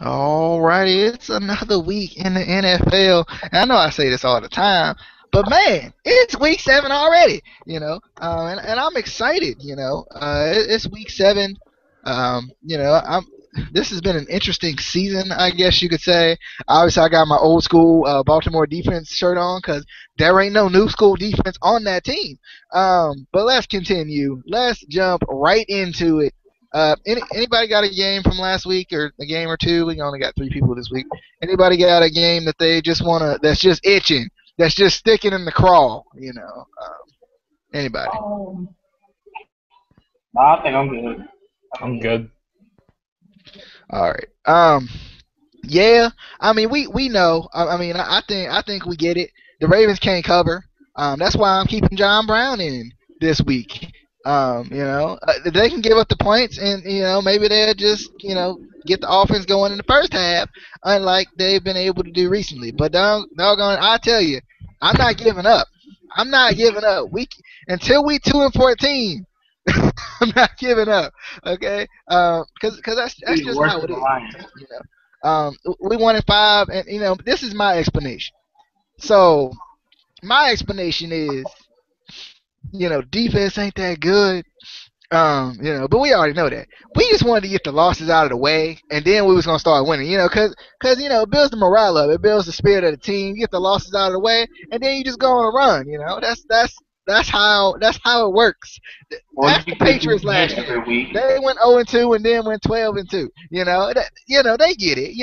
Alrighty, it's another week in the NFL. And I know I say this all the time, but man, it's week 7 already. And I'm excited. It's week 7. I'm. This has been an interesting season, I guess you could say. Obviously, I got my old school Baltimore defense shirt on because there ain't no new school defense on that team. But let's continue. Let's jump right into it. Anybody got a game from last week or a game or two? We only got 3 people this week. Anybody got a game that they just wanna that's just itching, that's just sticking in the crawl? Anybody? Um, I think I'm good. I I'm think good. All right. Yeah. I mean, we know. I think we get it. The Ravens can't cover. That's why I'm keeping John Brown in this week. They can give up the points, and maybe they'll just get the offense going in the first half, unlike they've been able to do recently. But doggone, I tell you, I'm not giving up. I'm not giving up. Until we 2-14. I'm not giving up. Okay, because that's he's just worse how it than the is. Lions. You we won at 5, and this is my explanation. So my explanation is, defense ain't that good. But we already know that. We just wanted to get the losses out of the way, and then we was gonna start winning. Cause it builds the morale up, it builds the spirit of the team. You get the losses out of the way, and then you just go on a run. That's how it works. Or Ask you the could just Patriots win last year. every week. They went 0-2 and then went 12-2. They get it.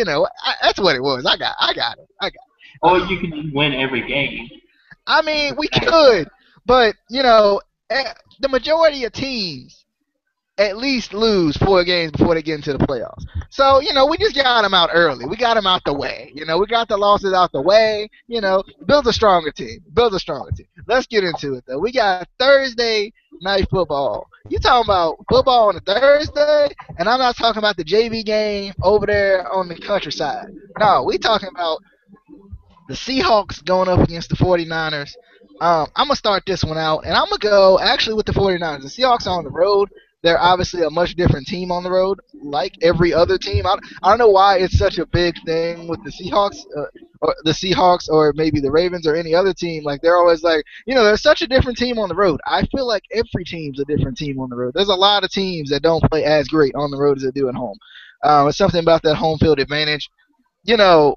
That's what it was. I got it. I got. Or It. you could just win every game. I At mean, the we same time. could, but the majority of teams at least lose 4 games before they get into the playoffs. So, we just got them out early. We got them out the way. We got the losses out the way. Build a stronger team. Build a stronger team. Let's get into it, though. We got Thursday night football. You talking about football on a Thursday? And I'm not talking about the JV game over there on the countryside. No, we talking about the Seahawks going up against the 49ers. I'm going to start this one out, and I'm going to go actually with the 49ers. The Seahawks are on the road. They're obviously a much different team on the road, like every other team. I don't know why it's such a big thing with the Seahawks, or maybe the Ravens or any other team. Like, they're always like, they're such a different team on the road. I feel like every team's a different team on the road. There's a lot of teams that don't play as great on the road as they do at home. It's something about that home field advantage. You know,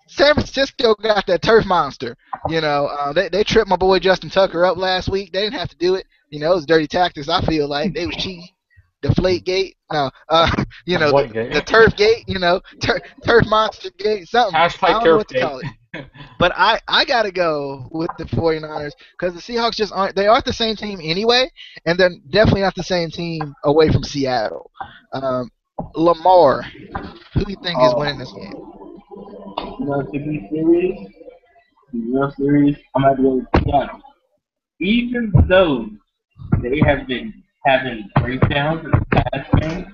San Francisco got that turf monster. They tripped my boy Justin Tucker up last week. They didn't have to do it. It was dirty tactics. I feel like they was cheating. Deflate gate, no, What the game? turf gate, turf monster gate, something. I Hashtag don't know turf what to date. call it. But I gotta go with the 49ers because the Seahawks just aren't. They aren't the same team anyway, and they're definitely not the same team away from Seattle. Um, Lamar, who do you think is winning this Um, game? to be serious, to be real serious, I'm going to go with Seattle. Even though they have been having breakdowns in the past game,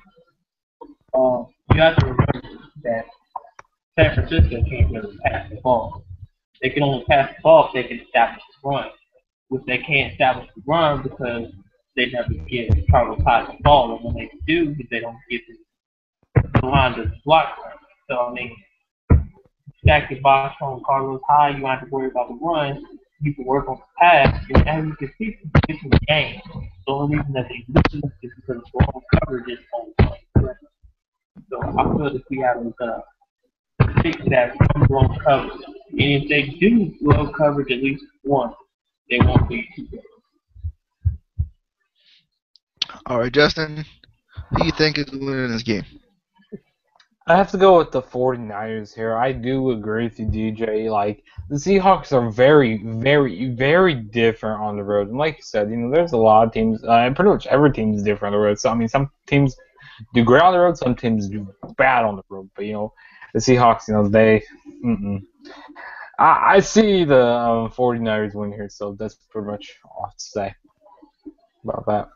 you have to remember that San Francisco can't really pass the ball. They can only pass the ball if they can establish the run, which they can't establish the run because they never get Carlos Hyde the ball, and when they do, they don't get the line to block run. So I mean, stack your box on Carlos Hyde, you don't have to worry about the run. You can work on the pass, and as you can see from the game, the only reason that they lose is because of wrong coverage is on one. So I feel that Seattle is gonna fix that blown coverage. And if they do blow coverage at least once, they won't be too good. All right, Justin, who you think is winning this game? I have to go with the 49ers here. I do agree with you, DJ. Like, the Seahawks are very, very, very different on the road. And like you said, there's a lot of teams, and pretty much every team is different on the road. So, I mean, some teams do great on the road, some teams do bad on the road. But, the Seahawks, they, mm-mm. I see the 49ers win here, so that's pretty much all I have to say about that.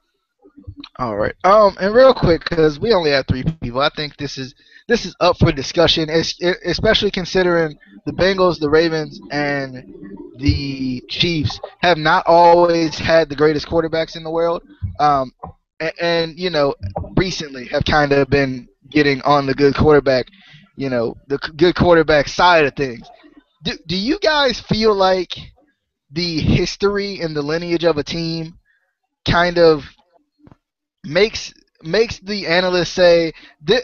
All right. And real quick, because we only have 3 people, I think this is up for discussion, especially considering the Bengals, the Ravens, and the Chiefs have not always had the greatest quarterbacks in the world. And recently have kind of been getting on the good quarterback. the good quarterback side of things. Do you guys feel like the history and the lineage of a team kind of makes makes the analysts say,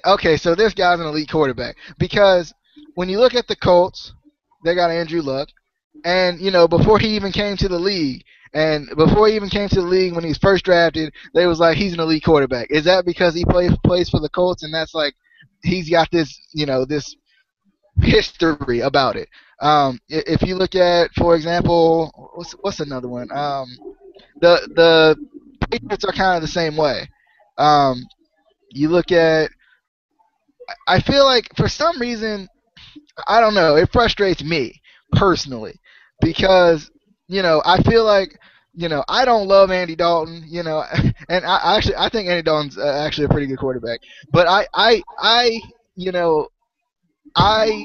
okay, so this guy's an elite quarterback? Because when you look at the Colts, they got Andrew Luck, and before he even came to the league, and before he even came to the league when he was first drafted, they was like he's an elite quarterback. Is that because he plays for the Colts, and that's like he's got this history about it? If you look at, for example, what's another one? The Patriots are kind of the same way. Um, you look at, I feel like for some reason, I don't know, it frustrates me personally because I feel like I don't love Andy Dalton, and I think Andy Dalton's actually a pretty good quarterback, but you know I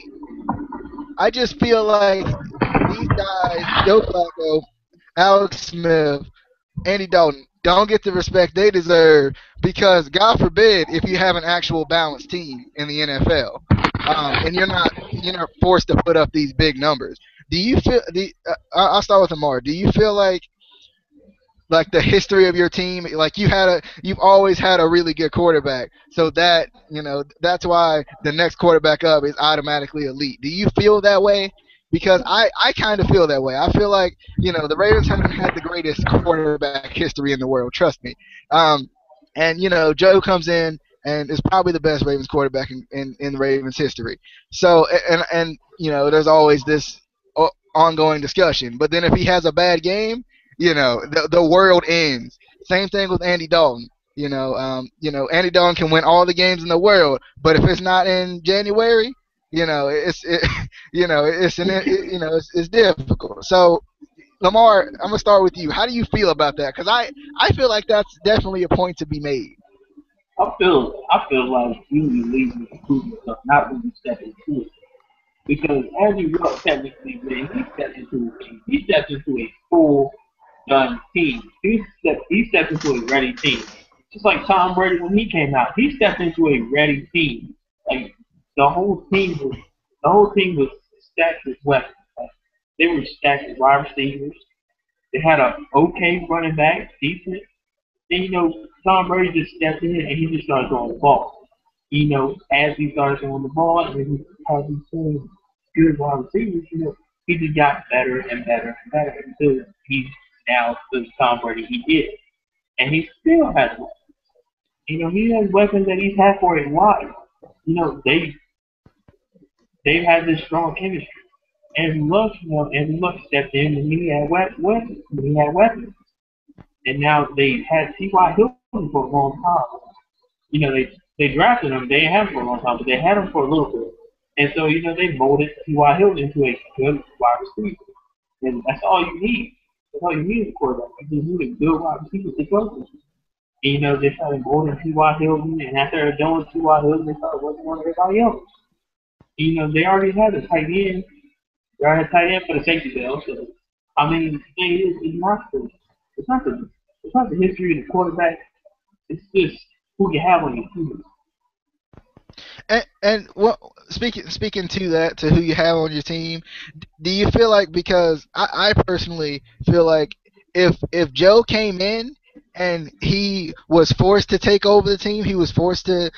I just feel like these guys, Joe Flacco, Alex Smith, Andy Dalton, don't get the respect they deserve because God forbid if you have an actual balanced team in the NFL, and you're not forced to put up these big numbers. Do you feel? I'll start with Amar. Do you feel like the history of your team, like you've always had a really good quarterback, so that's why the next quarterback up is automatically elite? Do you feel that way? Because I kind of feel that way. I feel like the Ravens haven't had the greatest quarterback history in the world, trust me. And Joe comes in and is probably the best Ravens quarterback in the Ravens history. So and there's always this ongoing discussion. But then if he has a bad game, the world ends. Same thing with Andy Dalton. Andy Dalton can win all the games in the world, but if it's not in January, it's difficult. So Lamar, I'm gonna start with you. How do you feel about that? Because I feel like that's definitely a point to be made. I feel like you leave with the prove yourself, not when you step into it. Because Andrew Luck technically, when he stepped into a team, he stepped into a full done team. He stepped into a ready team. Just like Tom Brady when he came out, he stepped into a ready team. Like the whole team was the whole team was stacked with weapons. Like, they were stacked with wide receivers. They had a okay running back, decent. And Tom Brady just stepped in and he just started throwing the ball. As he started throwing the ball and he had these same good wide receivers, he just got better and better and better until he's now the Tom Brady he is. And he still has weapons. He has weapons that he's had for a while. They've had this strong chemistry. And Luck stepped in when he had weapons. When he had weapons. And now they had T.Y. Hilton for a long time. They drafted him. They didn't have him for a long time, but they had him for a little bit. And so they molded T.Y. Hilton into a good wide receiver. And that's all you need. That's all you need as a quarterback. You just need a good wide receiver to go with. And, they started molding T.Y. Hilton, and after they're done with T.Y. Hilton, they started working on everybody else. They already had a tight end. They already had a tight end for the safety bell. So, I mean, the thing is, it's not the, it's not the history of the quarterback. It's just who you have on your team. And what speaking to that, to who you have on your team, do you feel like, because I personally feel like if Joe came in and he was forced to take over the team, he was forced to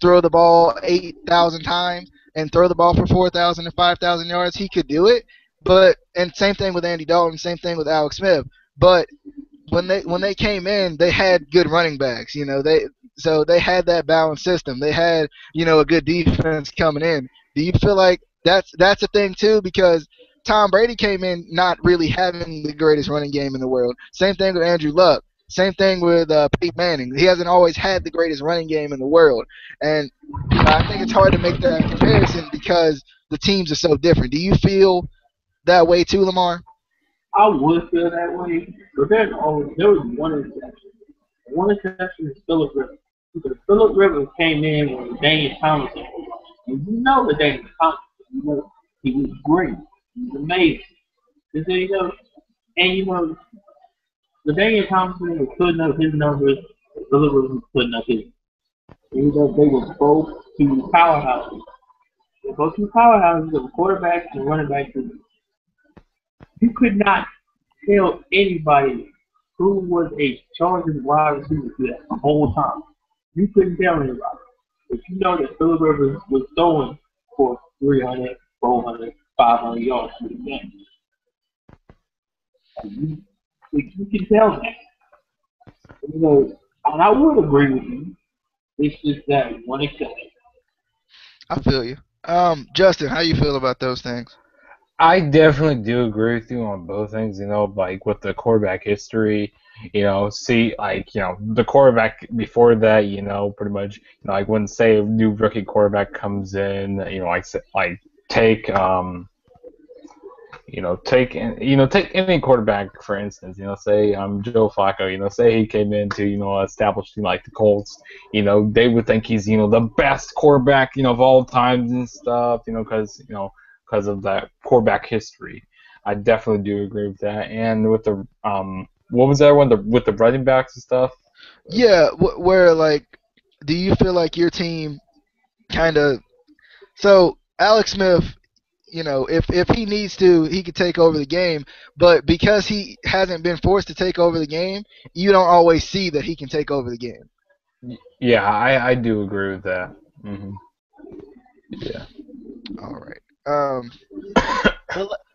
throw the ball 8,000 times and throw the ball for 4,000 and 5,000 yards, he could do it. But and same thing with Andy Dalton, same thing with Alex Smith. But when they came in, they had good running backs. They had that balanced system. They had a good defense coming in. Do you feel like that's a thing too? Because Tom Brady came in not really having the greatest running game in the world. Same thing with Andrew Luck. Same thing with Peyton Manning. He hasn't always had the greatest running game in the world. And I think it's hard to make that comparison because the teams are so different. Do you feel that way too, Lamar? I would feel that way, but there was one exception. One exception is Philip Rivers. Because Philip Rivers came in when Daniel Thomas came. And the Daniel Thomas, he was great. He was amazing. And so, the Daniel Thompson was putting up his numbers, Philip Rivers was putting up his. They were both two powerhouses. Those two powerhouses of quarterbacks and running backs. You could not tell anybody who was a Chargers wide receiver for that whole time. You couldn't tell anybody. But you know that Phillip Rivers was throwing for 300, 400, 500 yards for the game. You can tell that. And I would agree with you. It's just that one exception. I feel you. Justin, how you feel about those things? I definitely do agree with you on both things. Like with the quarterback history, see, like, the quarterback before that, pretty much, like when say a new rookie quarterback comes in, like take take any quarterback for instance. Say Joe Flacco. Say he came in to establish like the Colts. They would think he's the best quarterback of all times and stuff. Because of that quarterback history. I definitely do agree with that. And with the what was that one? With the running backs and stuff. Yeah, where like, do you feel like your team kind of so Alex Smith, if he needs to, he could take over the game. But because he hasn't been forced to take over the game, you don't always see that he can take over the game. Yeah, I do agree with that. Yeah. All right.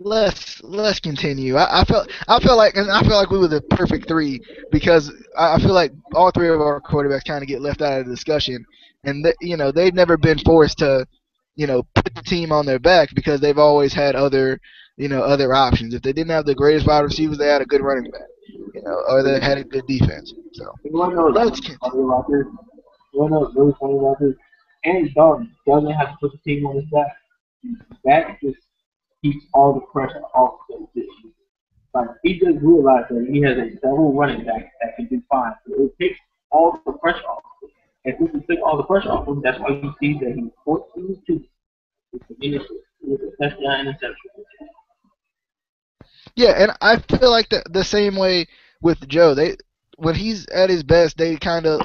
Let's continue. I feel like we were the perfect three because I feel like all three of our quarterbacks kind of get left out of the discussion, and they've never been forced to put the team on their back because they've always had other options. If they didn't have the greatest wide receivers, they had a good running back, or they had a good defense. So You want to know what's let's really continue. funny about this? You want to know what's really funny about this? Andy Dalton doesn't have to put the team on his back. That just keeps all the pressure off the position. Like he just realized that he has a double running back that can do fine. So it takes all the pressure off. And since it took all the pressure off him, that's why you see that he's 14-2 with a touchdown interception. Yeah, and I feel like the same way with Joe. When he's at his best, they kind of,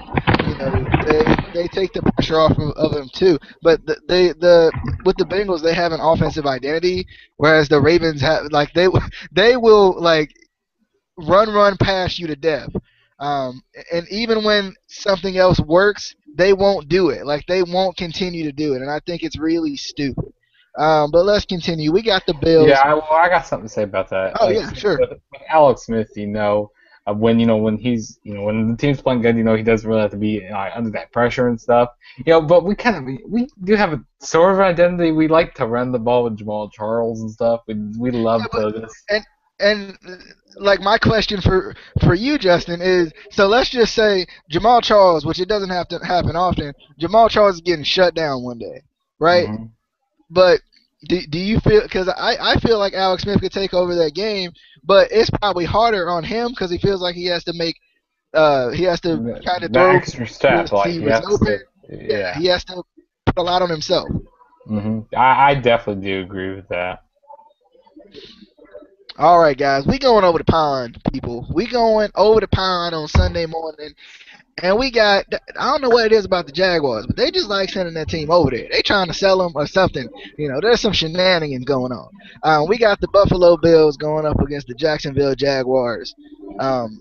they take the pressure off of him too. But the with the Bengals, they have an offensive identity, whereas the Ravens have like they will like run past you to death. And even when something else works, they won't do it. Like they won't continue to do it, and I think it's really stupid. But let's continue. We got the Yeah, Bills. I got something to say about that. Oh Like yeah, sure. with Alex Smith, when he's when the team's playing good, he doesn't really have to be under that pressure and stuff. But we do have a sort of identity. We like to run the ball with Jamal Charles and stuff. We Yeah, love but to just and like my question for you, Justin, is so let's just say Jamal Charles, which it doesn't have to happen often. Jamal Charles is getting shut down one day, right? mhm. But do you feel because I feel like Alex Smith could take over that game, but it's probably harder on him because he feels like he has to kind of That throw extra step, like he receivers has open. to, Yeah, yeah. he has to put a lot on himself. I definitely do agree with that. All right, guys, we going over the pond, people. We going over the pond on Sunday morning, and we got I don't know what it is about the Jaguars, but they just like sending that team over there. They trying to sell them or something. There's some shenanigans going on. We got the Buffalo Bills going up against the Jacksonville Jaguars. Um,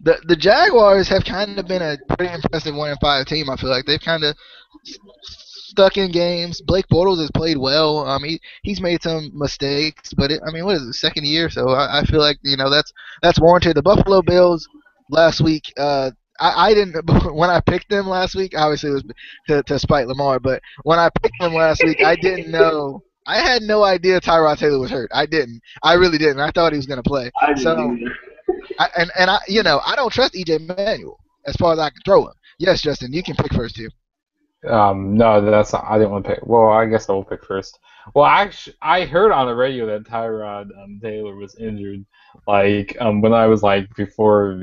the Jaguars have kind of been a pretty impressive 1-5 team. I feel like they've kind of stuck in games. Blake Bortles has played well. He's made some mistakes, but I mean, what is it, second year? So I feel like that's warranted. The Buffalo Bills last week. I didn't when I picked them last week. Obviously, it was to spite Lamar, but when I picked them last week, I didn't know. I had no idea Tyrod Taylor was hurt. I didn't. I really didn't. I thought he was going to play. I didn't So either. I don't trust EJ Manuel as far as I can throw him. Yes, Justin, you can pick first here. No, that's not, I didn't want to pick. Well, I guess I will pick first. Well, I heard on the radio that Tyrod Taylor was injured. Like when I was like before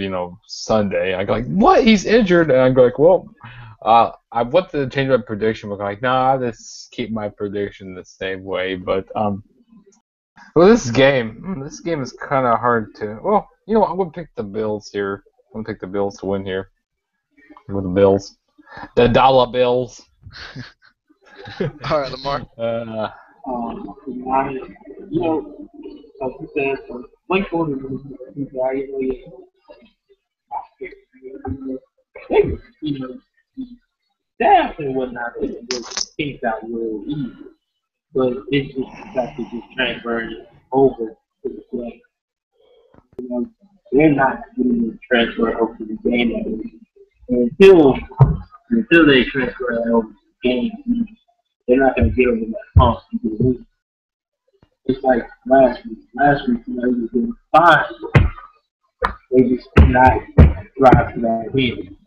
Sunday, I go like, what? He's injured, and I go like, well, I wanted to change my prediction, but I'm like, nah, let's keep my prediction the same way. But well, this game is kind of hard to. Well, I'm gonna pick the Bills here. I'm gonna pick the Bills to win here with the Bills. The dollar bills. All right, Lamar. uh, To be honest, you know, like you said, Blake Bortles is evaluated. You know, staff and whatnot, it was things out real easy. But it's just the fact that just transferring over to the play. You know, they're not getting the transfer over to the game that way. Until they transfer that over to the game, they're not going to get over that hump. It's like last week. Last week, you know, he was doing fine. They just could not drive to that win.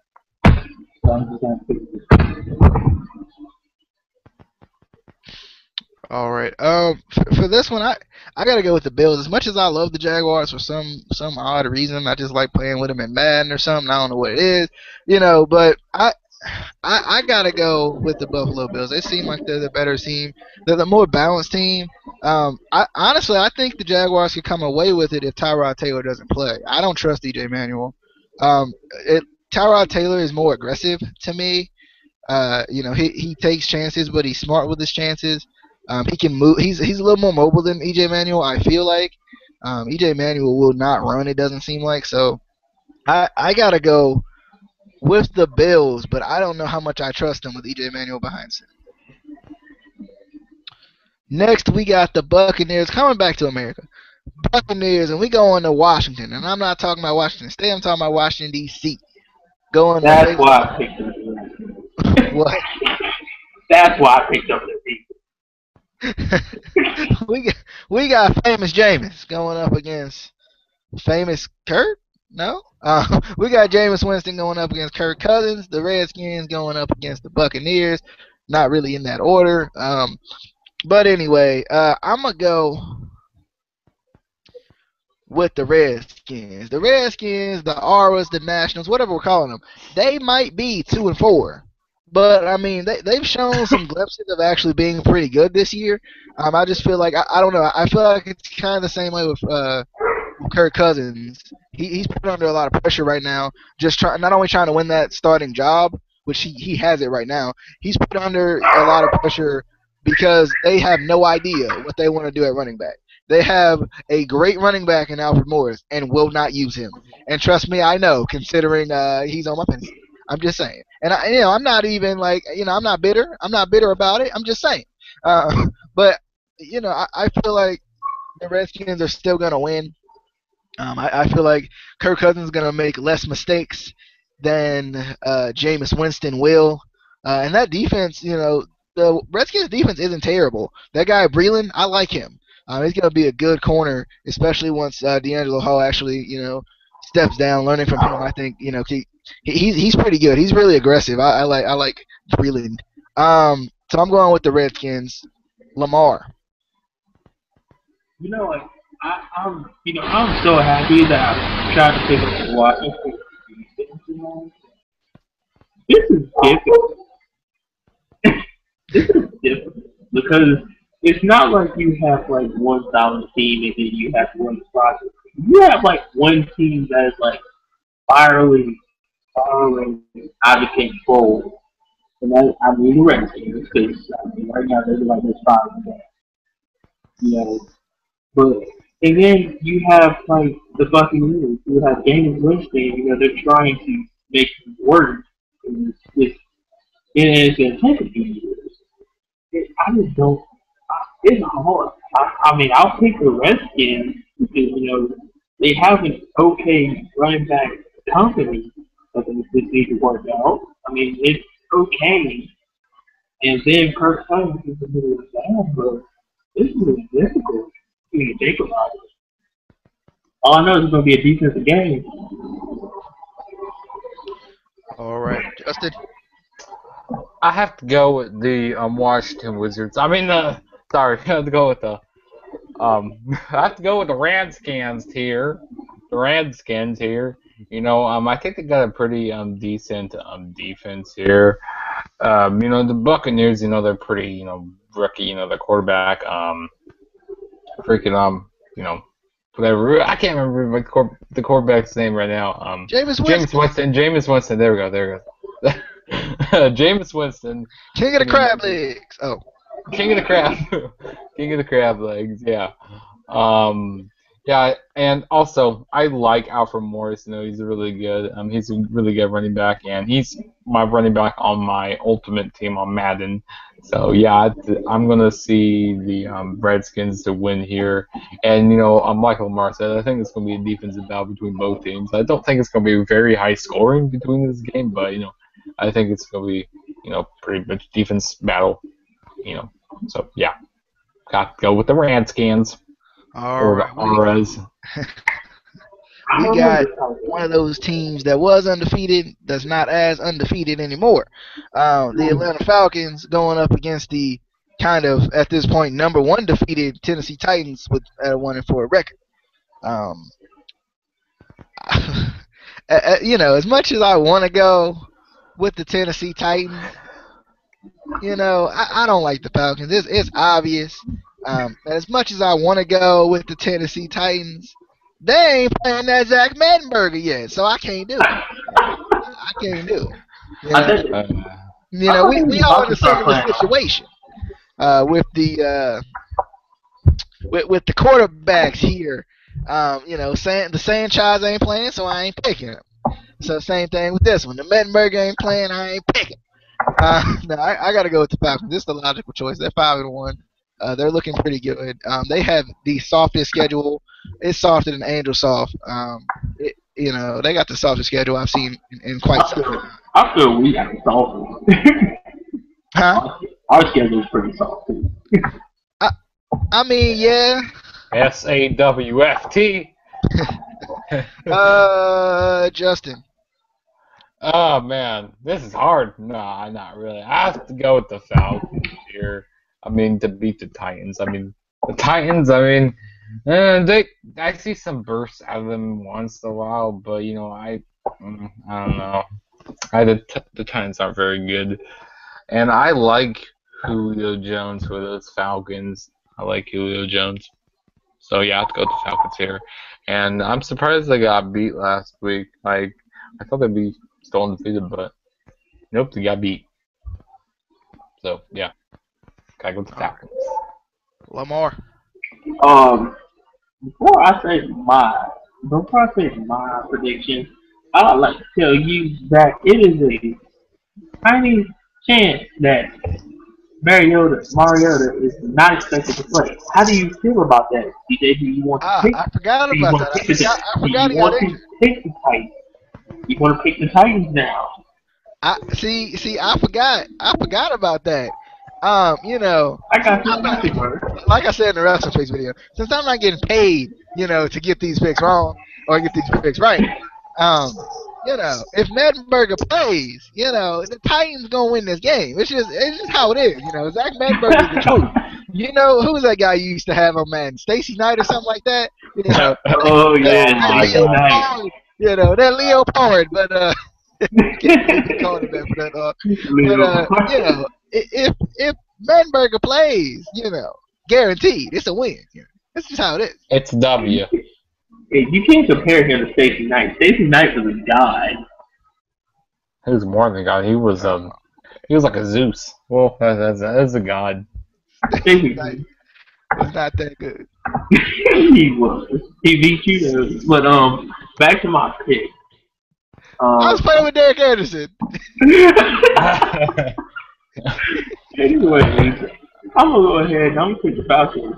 So I'm just going to pick this. All right. For this one, I gotta go with the Bills. As much as I love the Jaguars for some odd reason, I just like playing with them in Madden or something. I don't know what it is, But I gotta go with the Buffalo Bills. They seem like they're the better team. They're the more balanced team. I think the Jaguars could come away with it if Tyrod Taylor doesn't play. I don't trust DJ Manuel. Um, it, Tyrod Taylor is more aggressive to me. He takes chances, but he's smart with his chances. He can move. He's a little more mobile than EJ Manuel. I feel like EJ Manuel will not run. It doesn't seem like so. I gotta go with the Bills, but I don't know how much I trust them with EJ Manuel behind center. Next, we got the Buccaneers coming back to America. Buccaneers, and we going to Washington, and I'm not talking about Washington State. I'm talking about Washington D.C. Going to That's face why I picked up the what That's why I picked up the people. we got famous Jameis going up against famous Kurt. No, we got Jameis Winston going up against Kirk Cousins. The Redskins going up against the Buccaneers. Not really in that order. But anyway, I'm gonna go with the Redskins. The Redskins, the Auras, the Nationals, whatever we're calling them, they might be 2-4. But I mean, they've shown some glimpses of actually being pretty good this year. I just feel like I don't know. I feel like it's kind of the same way with Kirk Cousins. He's put under a lot of pressure right now. Just not only trying to win that starting job, which he has it right now. He's put under a lot of pressure because they have no idea what they want to do at running back. They have a great running back in Alfred Morris and will not use him. And trust me, I know, considering he's on my fantasy team. I'm just saying. And I'm not even like, I'm not bitter. I'm not bitter about it. I'm just saying. But I feel like the Redskins are still gonna win. I feel like Kirk Cousins is gonna make less mistakes than Jameis Winston will. And that defense, the Redskins defense isn't terrible. That guy Breland, I like him. He's gonna be a good corner, especially once D'Angelo Hall actually, steps down. Learning from him, I think, he's pretty good. He's really aggressive. I like Breland. So I'm going with the Redskins. Lamar. You know, like I'm so happy that I tried to pick up the Washington defense. This is difficult. This is difficult because it's not like you have like one solid team and then you have one spot. You have like one team that is like spiraling out of control. And I mean the Redskins because right now they're like this five, you know. But and then you have like the Buccaneers. You have James Winston. They're trying to make it work. It's going to take a few years. I just don't. It's hard. I mean, I'll pick the Redskins because they have an okay running back company that they just need to work out. I mean, it's okay. And then Kirk Cousins is a little bad, but this is difficult to think about it. All I know is it's going to be a defensive game. All right, Justin. I have to go with the Washington Wizards. I mean, sorry, I have to go with the I have to go with the Redskins here. The Redskins here. I think they got a pretty decent defense here. The Buccaneers, they're pretty, rookie, the quarterback, freaking, whatever. I can't remember the quarterback's name right now. Jameis James Winston. Winston. Jameis Winston. There we go. Jameis Winston. King of I the mean, crab legs. Oh. King of the crab. King of the crab legs. Yeah. Um, yeah, and also I like Alfred Morris. You know, he's really good. He's a really good running back, and he's my running back on my ultimate team on Madden. So yeah, I'm gonna see the Redskins to win here, and you know, like Lamar said, I think it's gonna be a defensive battle between both teams. I don't think it's gonna be very high scoring between this game, but you know, I think it's gonna be pretty much defense battle. You know, so yeah, got to go with the Redskins All or the right. Auras. I We don't know got this type one of those teams that was undefeated that's not as undefeated anymore. The Atlanta Falcons going up against the kind of at this point number one defeated Tennessee Titans with at a 1-4 record. Um, as much as I want to go with the Tennessee Titans, I don't like the Falcons. It's obvious. And as much as I want to go with the Tennessee Titans, they ain't playing that Zach Mettenberger yet, so I can't do it. I can't do it. You I know, think Uh, we he's all in about a to start similar playing. situation with the quarterbacks here. Saying the Sanchez ain't playing, so I ain't picking him. So same thing with this one. The Mettenberger ain't playing, I ain't picking. No, I got to go with the Falcons. This is the logical choice. They're 5-1. They're looking pretty good. They have the softest schedule. It's softer than Angel soft. They got the softest schedule I've seen in quite some time. I feel we got soft. Huh? Our schedule's pretty soft too. I, I mean, yeah. SAWFT. Justin. Oh man, this is hard. Nah, not really. I have to go with the Falcons here. I mean, to beat the Titans. I mean, the Titans. I mean, I see some bursts out of them once in a while, but I don't know. The Titans aren't very good, and I like Julio Jones for those Falcons. I like Julio Jones. So yeah, I have to go with the Falcons here. And I'm surprised they got beat last week. Like I thought they'd be still undefeated, but nope, they got beat. So yeah, gotta go with the Falcons. Lamar. Um, before I say my prediction, I'd like to tell you that it is a tiny chance that Mariota is not expected to play. How do you feel about that, DJ? I forgot Do you about want that. to pick the I do forgot you he got want to injured. pick the Titans? You want to pick the Titans now? I see. I forgot about that. I got I'm not, you, bro. like I said in the wrestling face video, since I'm not getting paid, to get these picks wrong or get these picks right. If Mettenberger plays, the Titans gonna win this game. It's just how it is. Zach Mettenberger is the truth. Who's that guy you used to have on Madden? Stacy Knight or something like that. Oh Oh yeah, my Leo Jason God. Knight. Pollard. That Leo Pollard, but can't believe he called him that for that. But if Mettenberger plays, guaranteed, it's a win. That's just how it is. It's W. Hey, you can't compare him to Stacey Knight. Stacey Knight was a god. He was more than a god. He was like a Zeus. Well, that's a god. Stacey Like, was not that good. he was. He beat you though. But back to my pick. I was Um, playing with Derek Anderson. anyways, I'm gonna go ahead and I'm gonna pick the Falcons.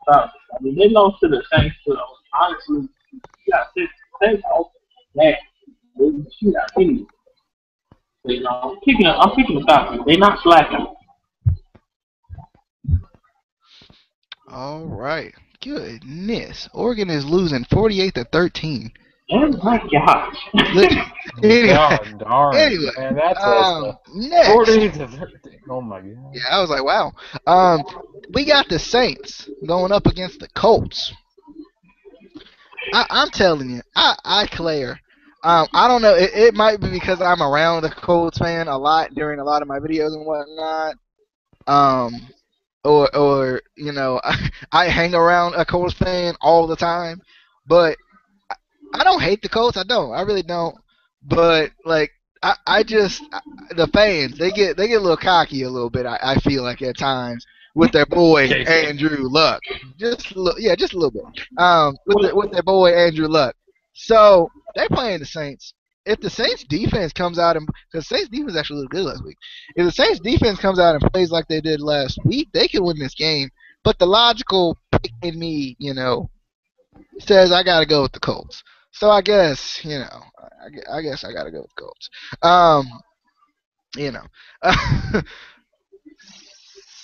I mean, they lost to the Saints, but honestly, you got six Saints off that. They shoot out anyway. So, I'm picking the Falcons. They're not slacking. All right. Goodness. Oregon is losing 48-13. Oh my gosh. Anyway, God darn it, anyway, man. That's a next. 40 to 13. Oh my God. Yeah, I was like, wow. We got the Saints going up against the Colts. I'm telling you, I Claire. I don't know. It might be because I'm around a Colts fan a lot during a lot of my videos and whatnot. Um, or I hang around a Colts fan all the time, but I don't hate the Colts. I don't. I really don't. But like, I just the fans they get a little cocky a little bit. I feel like at times with their boy KK. Andrew Luck, just a little bit. With Well, their boy Andrew Luck. So they playing the Saints. If the Saints defense comes out and because Saints defense actually looked good last week, if the Saints defense comes out and plays like they did last week, they can win this game. But the logical pick in me, says I got to go with the Colts. So I guess I guess I got to go with the Colts. Um, you know,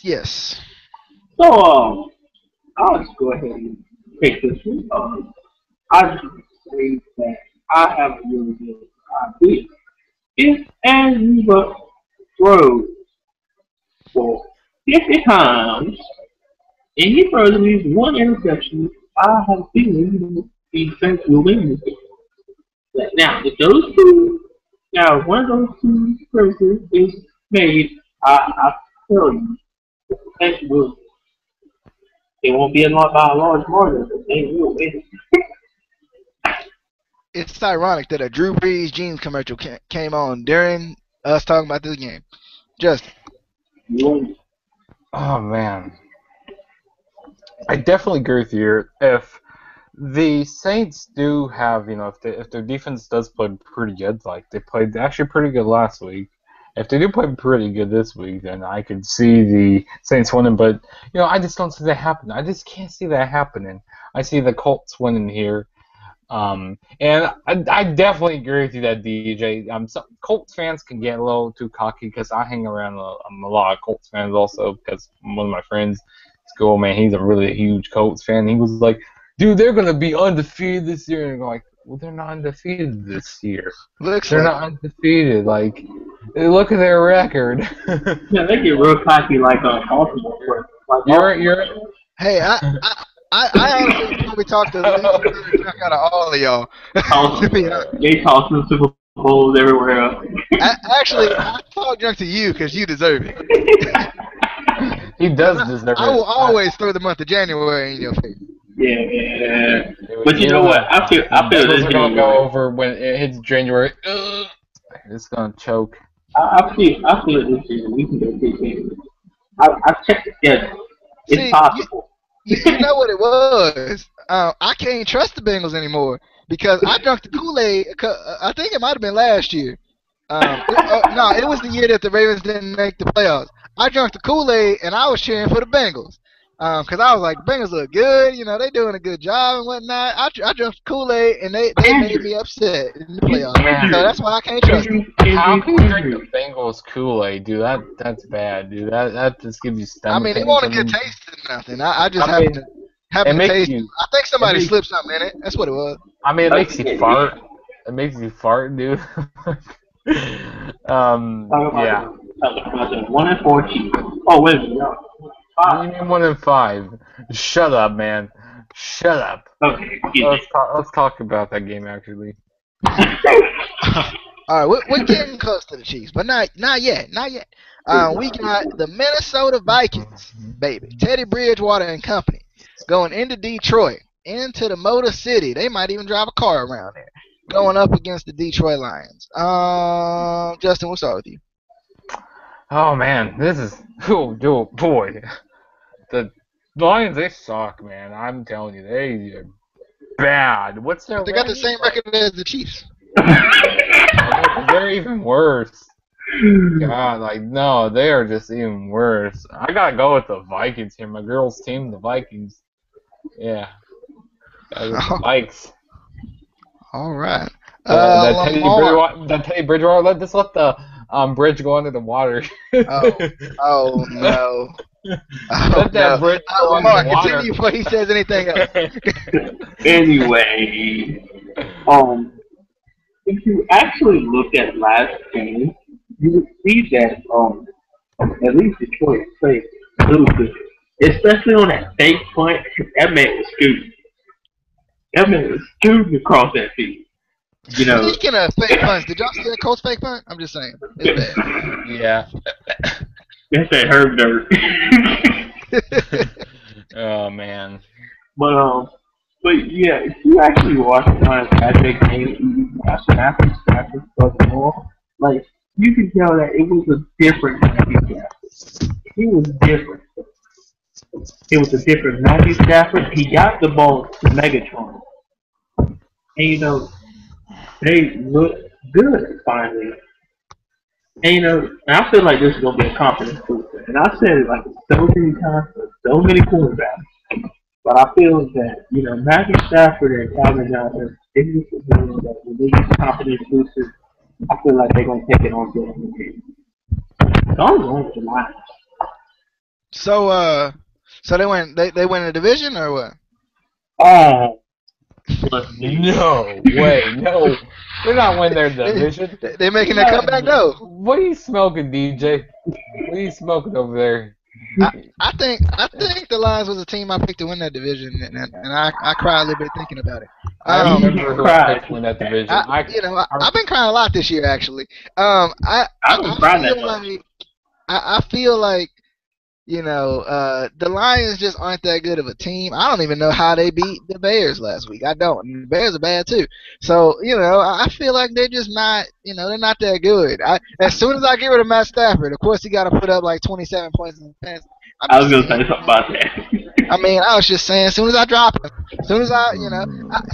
yes. so I'll just go ahead and take this one. I just say that I have a really good idea. If Andrew Luck throws for 50 times and he throws at least one interception, I have a feeling the Saints will win this game. Now, if those two, now one of those two places is made, I tell you, the Saints will. It won't be a lot by a large margin, but they will win. It's ironic that a Drew Brees jeans commercial came on during us talking about this game. Justin. Oh man, I definitely agree with you. If the Saints do have, if their defense does play pretty good, like they played actually pretty good last week. If they do play pretty good this week, then I could see the Saints winning. But I just don't see that happening. I just can't see that happening. I see the Colts winning here. And I definitely agree with you that DJ. Some Colts fans can get a little too cocky because I hang around a lot of Colts fans also because one of my friends at school, man, he's a really huge Colts fan. He was like, dude, they're gonna be undefeated this year, and I'm like, well, they're not undefeated this year. Looks They're like not undefeated. Like, look at their record. Yeah, they get real cocky like Baltimore. Like you're. hey, I honestly probably talked the least amount of junk out of all of y'all. To be honest. They tossing Super Bowls everywhere else. Actually, I talk junk to you because you deserve it. He does deserve I will it. always throw the month of January in your face. Yeah. But you know what? I feel this Bengals are gonna game. go over when it hits January. Ugh, it's gonna choke. I feel this year we can go 15. I checked the schedule. It's See, possible. you know what it was. I can't trust the Bengals anymore because I drank the Kool-Aid. I think it might have been last year. No, it was the year that the Ravens didn't make the playoffs. I drank the Kool-Aid and I was cheering for the Bengals because I was like, the Bengals look good. They doing a good job and whatnot. I drank the Kool-Aid and they made me upset in the playoffs. So that's why I can't trust them. How can you drink the Bengals Kool-Aid, dude? That's bad, dude. That just gives you I stomach mean, it pains. won't a good taste or nothing. I just I mean, happen it to makes taste. you. I think somebody makes- slipped something in it. That's what it was. I mean, it makes you fart. It makes you fart, dude. Yeah. 1-4 Chiefs. Oh wait a minute. No. What do you mean 1-5? Shut up, man. Shut up. Okay. Let's talk about that game actually. All right, we're getting close to the Chiefs, but not yet. We got the Minnesota Vikings, baby. Teddy Bridgewater and company going into Detroit, into the Motor City. They might even drive a car around there. Going up against the Detroit Lions. Justin, we'll start with you. Oh man, this is boy. The Lions, they suck, man. I'm telling you, they are bad. What's their They got the record? same record as the Chiefs. They're even worse. God, no, they are just even worse. I gotta go with the Vikings here. My girls' team, the Vikings. Yeah, the Vikes. All right. That Teddy Bridgewater. Let the bridge go under the water. Oh no. Let that bridge go under Lamar, the water. continue before he says anything else. Anyway, if you actually look at last game, you would see that at least Detroit played a little good, especially on that fake punt. That man was scooting. That man was scooting across that field. Speaking of fake punts, did y'all see that Colts fake punt? I'm just saying. It's bad. Yeah. That's that herb dirt. Oh man. But yeah, if you actually watch that game, you watch Matthew Stafford Baltimore, Like you can tell that it was a different Matthew Stafford. He was different. It was a different Matthew Stafford. He got the ball to Megatron, and they look good finally. And and I feel like this is gonna be a confidence booster. And I said it like so many times for so many quarterbacks. But I feel that, Matthew Stafford and Calvin Johnson, if you feel that when they get confidence boosters, I feel like they're gonna take it on to the game. So I'm going with the Lions. So they win the division or what? Oh, let's see. No way, no. They're not winning their division. They making a comeback though. What are you smoking, DJ? What are you smoking over there? I think the Lions was a team I picked to win that division, and I cried a little bit thinking about it. I remember who I picked to win that division. I've been crying a lot this year actually. I feel like the Lions just aren't that good of a team. I don't even know how they beat the Bears last week. I don't. And the Bears are bad too. So, I feel like they're just not, they're not that good. As soon as I get rid of Matt Stafford, of course he got to put up like 27 points in the fence. I was going to say something about that. I was just saying, as soon as I drop him, as soon as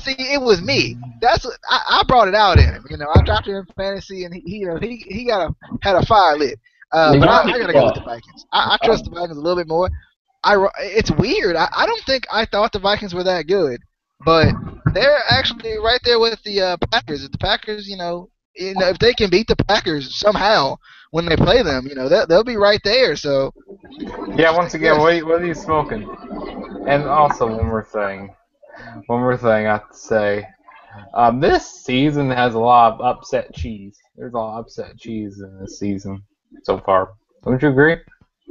see, it was me. That's what, I brought it out in him. I dropped him in fantasy, and he had a fire lit. But I gotta go with the Vikings. I trust the Vikings a little bit more. It's weird. I don't think I thought the Vikings were that good, but they're actually right there with the Packers. If the Packers, if they can beat the Packers somehow when they play them, they'll be right there. So yeah, once again, what are you smoking? And also one more thing I have to say. This season has a lot of upset cheese. There's a lot of upset cheese in this season so far. Don't you agree?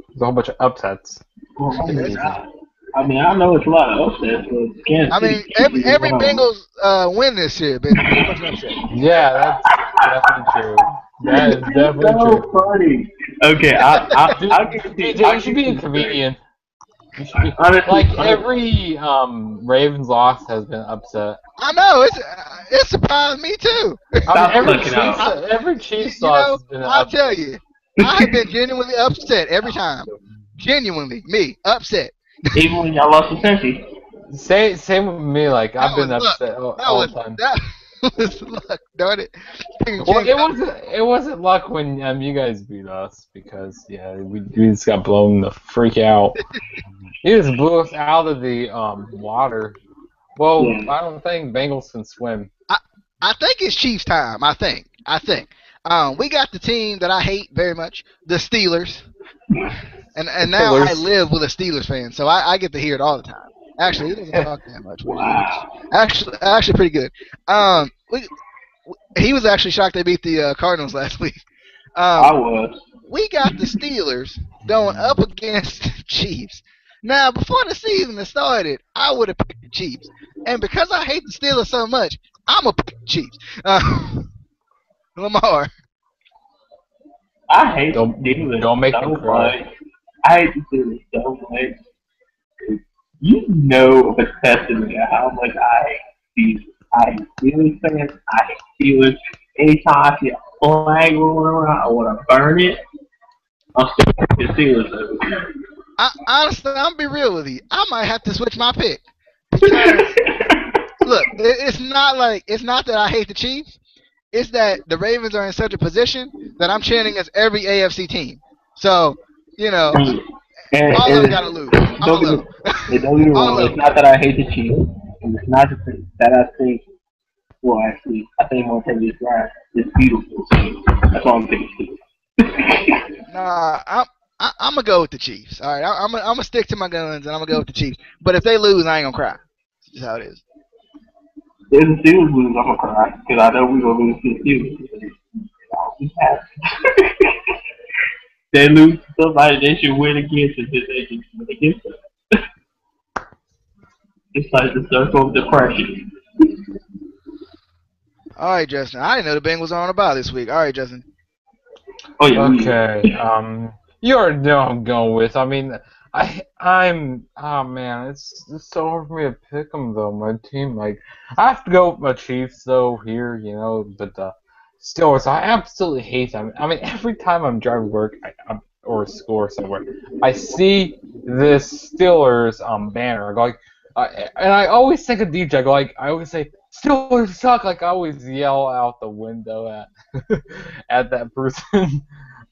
There's a whole bunch of upsets. Well, I know it's a lot of upsets, but every Bengals win this year, but pretty much an upset. Yeah, that's definitely true. That is definitely true. Funny. Okay, You should be a comedian. You should be like every Ravens loss has been upset. I know it surprised me too. Every Chiefs loss has been I'll upset. tell you, I have been genuinely upset every time. Genuinely, me upset. Even when y'all lost to Cincy. Same with me. Like I've been upset all the time. That was luck, darn it. Well, it wasn't luck when you guys beat us because we just got blown the freak out. You just blew us out of the water. Well, I don't think Bengals can swim. I think it's Chiefs time. I think. We got the team that I hate very much, the Steelers. And now I live with a Steelers fan, so I get to hear it all the time. Actually, he doesn't talk that much. Wow. Actually, pretty good. He was actually shocked they beat the Cardinals last week. I was. We got the Steelers going up against the Chiefs. Now, before the season had started, I would have picked the Chiefs. And because I hate the Steelers so much, I'm going to pick the Chiefs. Lamar. I hate the Steelers. Don't make them cry. I hate the Steelers so much. You know a testament of how much I hate Steelers. I hate Steelers fans. I hate Steelers. Anytime I see a flag rolling around, I want to burn it. I'm still picking Steelers over here. Honestly, I'm gonna be real with you. I might have to switch my pick because look, it's not that I hate the Chiefs. It's that the Ravens are in such a position that I'm chanting as every AFC team. So all of them gotta lose. Don't get me wrong. It's not that I hate the Chiefs, and it's not that I think. Well, actually, I think Montana is right. It's beautiful. So that's all I'm thinking. Nah, I'm gonna go with the Chiefs. All right, I'm gonna stick to my guns and I'm gonna go with the Chiefs. But if they lose, I ain't gonna cry. That's just how it is. If the Steelers lose, I'm gonna cry because I know we're gonna lose to the Steelers. They lose to somebody they should win against, and they just win against them. It's like the circle of depression. All right, Justin. I didn't know the Bengals are on a bye this week. All right, Justin. Oh yeah. Okay. You already know I'm going with. I mean, I'm. Oh man, it's so hard for me to pick them though. My team, like, I have to go with my Chiefs though here, but Steelers, I absolutely hate them. I mean, every time I'm driving to work or school or somewhere, I see this Steelers banner. I go like, and I always think of DJ. I always say Steelers suck. Like I always yell out the window at at that person.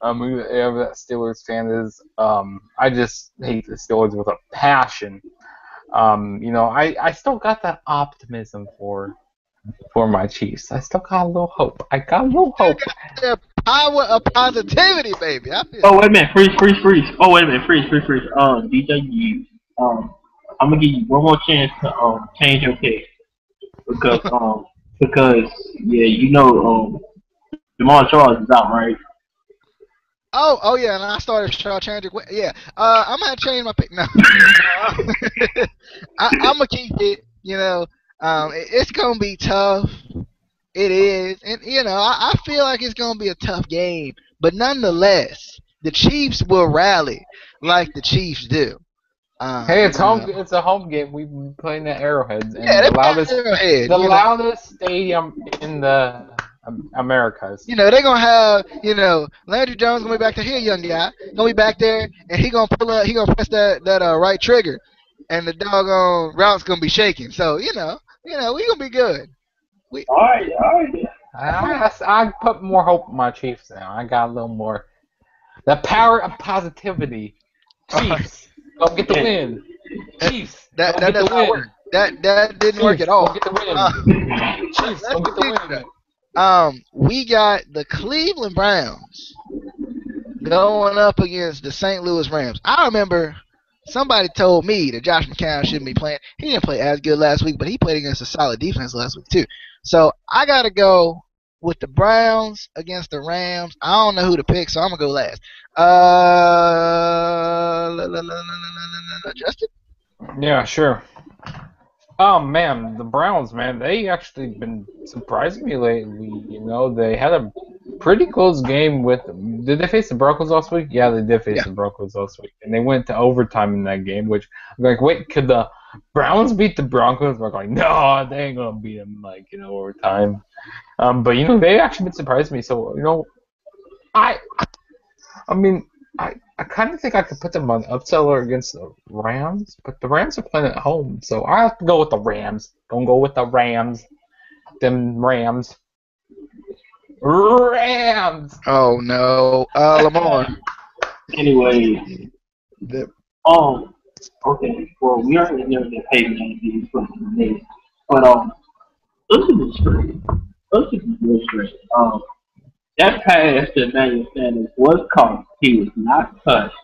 Whoever that Steelers fan is. I just hate the Steelers with a passion. I still got that optimism for my Chiefs. I still got a little hope. I got a little You hope. got the power of positivity, baby. I feel Oh wait a minute, freeze. Oh wait a minute, freeze. DJ, I'm gonna give you one more chance to change your pick because yeah, Jamal Charles is out, right? Oh yeah, and I started Shaw changing. Yeah, I'm gonna change my pick. No, I'm gonna keep it. It's gonna be tough. It is, and I feel like it's gonna be a tough game, but nonetheless, the Chiefs will rally like the Chiefs do. Hey, it's You home. know, It's a home game. We've been playing at Arrowheads, yeah, and they got Arrowhead. the loudest stadium in the Americas. They're gonna have, Landry Jones gonna be back there. He a young guy, gonna be back there, and he gonna pull up. He gonna press that right trigger, and the doggone route's gonna be shaking. So we gonna be good. We All right. I put more hope in my Chiefs now. I got a little more. The power of positivity. Chiefs, go get the win. Chiefs, that go get does the not work. win. That didn't work Chiefs, at all. go get the Uh, win. Chiefs, let's go get the continue win. though. We got the Cleveland Browns going up against the St. Louis Rams. I remember somebody told me that Josh McCown shouldn't be playing. He didn't play as good last week, but he played against a solid defense last week too. So I gotta go with the Browns against the Rams. I don't know who to pick, so I'm gonna go last. Justin. Yeah, sure. Oh man, the Browns, man, they actually been surprising me lately. They had a pretty close game with. Did they face the Broncos last week? Yeah, they did face Yeah. the Broncos last week, and they went to overtime in that game. Which I'm like, wait, could the Browns beat the Broncos? We're going, no, they ain't gonna beat them overtime. But they actually been surprising me. So I I mean, I kind of think I could put them on upsetter against the Rams, but the Rams are playing at home, so I have to go with the Rams. Don't go with the Rams. Them Rams. Rams! Oh no, Lamar. Anyway, The, okay. Well, we already know that Peyton is from the name, but let's keep it straight. Let's keep it real straight. That pass to Emmanuel Sanders was caught. He was not touched,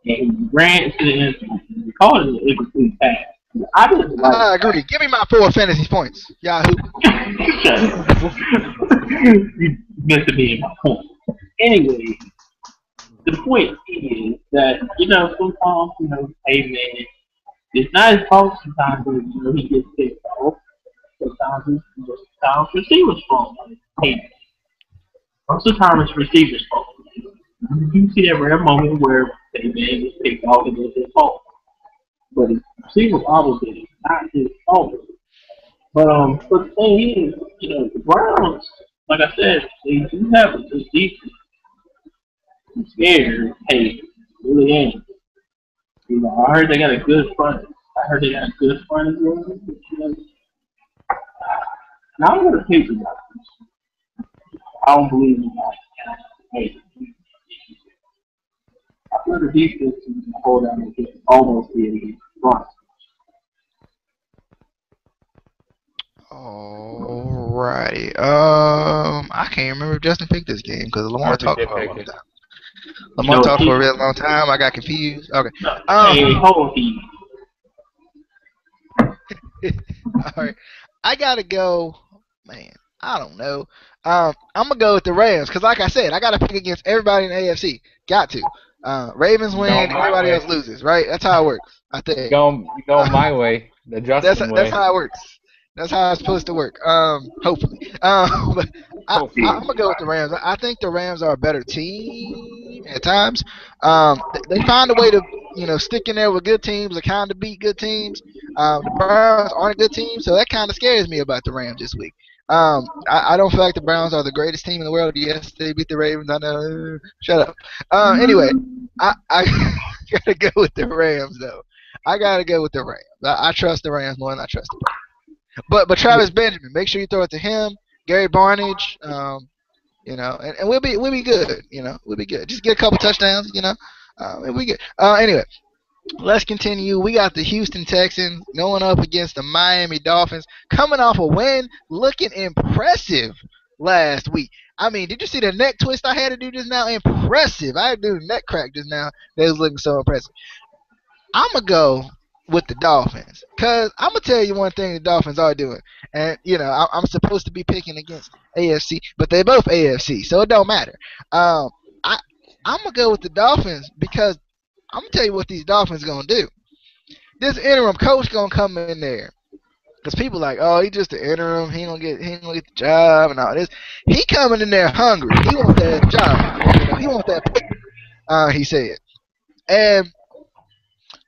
and he ran to the end zone. He called it an incomplete pass. I didn't like I agree. Give me my 4 fantasy points, Yahoo. you missed me in my point. Anyway, the point is that sometimes hey man, it's not his fault. Sometimes he gets picked off. Sometimes receivers fault. Hey, most of the time it's receivers fault. You see that rare moment where hey man gets picked off and it's his fault, but it's receivers obligated, not his fault. But the thing is, the Browns, like I said, they do have a good defense. I'm scared. Hey, really ain't. I heard they got a good front. I heard they got a good front as well. Now I'm gonna pick the Browns. I don't believe in that. Hey, I feel the defense is gonna hold out and get almost the against the front. Alrighty. I can't remember if Justin picked this game because Lamar Murphy talked did for a pick long it. time. Lamar talked for a really long time. I got confused. Okay. Hey, hold on. All right. I gotta go. Man, I don't know. I'm gonna go with the Rams because, like I said, I gotta pick against everybody in the AFC. Got to. Ravens win, everybody else loses. Right? That's how it works. I think. Go my way, the Justin way. That's how it works. That's how it's supposed to work. Hopefully. But I'm gonna go with the Rams. I think the Rams are a better team at times. They find a way to stick in there with good teams, or kind of beat good teams. The Browns aren't a good team, so that kind of scares me about the Rams this week. I don't feel like the Browns are the greatest team in the world. Yes, they beat the Ravens. I know. Shut up. Anyway, I gotta go with the Rams though. I gotta go with the Rams. I trust the Rams more than I trust the Browns. But Travis Benjamin, make sure you throw it to him. Gary Barnage, and we'll be good. We'll be good. Just get a couple touchdowns. We'll be good. Anyway, let's continue. We got the Houston Texans going up against the Miami Dolphins, coming off a win, looking impressive last week. I mean, did you see the neck twist I had to do just now? Impressive. I had to do the neck crack just now. That was looking so impressive. I'm going to go with the Dolphins because I'm going to tell you one thing the Dolphins are doing. And, I'm supposed to be picking against AFC, but they're both AFC, so it don't matter. I, I'm going to go with the Dolphins because I'm going to tell you what these Dolphins going to do. This interim coach going to come in there. Because people like, oh, he just the interim. He ain't gonna get the job and all this. He coming in there hungry. He wants that job. He wants that paper. He said, and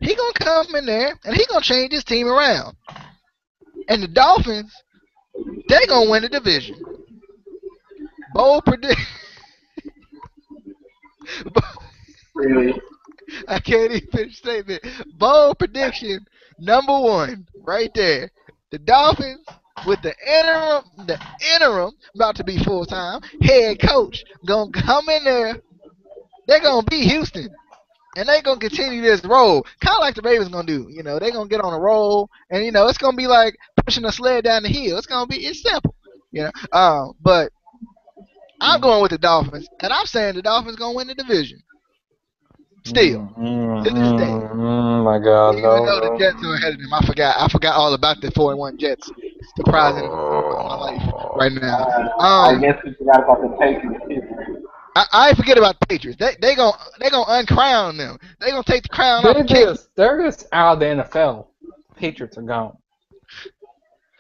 he gonna come in there and he gonna change his team around. And the Dolphins, they gonna win the division. Bold predict. Really? I can't even finish the statement. Bold prediction number one, right there. The Dolphins with the interim about to be full time head coach gonna come in there. They're gonna beat Houston, and they're gonna continue this roll, kind of like the Ravens gonna do. They're gonna get on a roll, and it's gonna be like pushing a sled down the hill. It's simple. But I'm going with the Dolphins, and I'm saying the Dolphins gonna win the division. Still, to this day. Oh my God, Even no, though the no. Jets are ahead of them, I forgot all about the 4-1 Jets. Surprising my life right now. I guess we forgot about the Patriots too. I forget about the Patriots. They gonna uncrown them. They gonna take the crown off They're the king. just out of the NFL. Patriots are gone.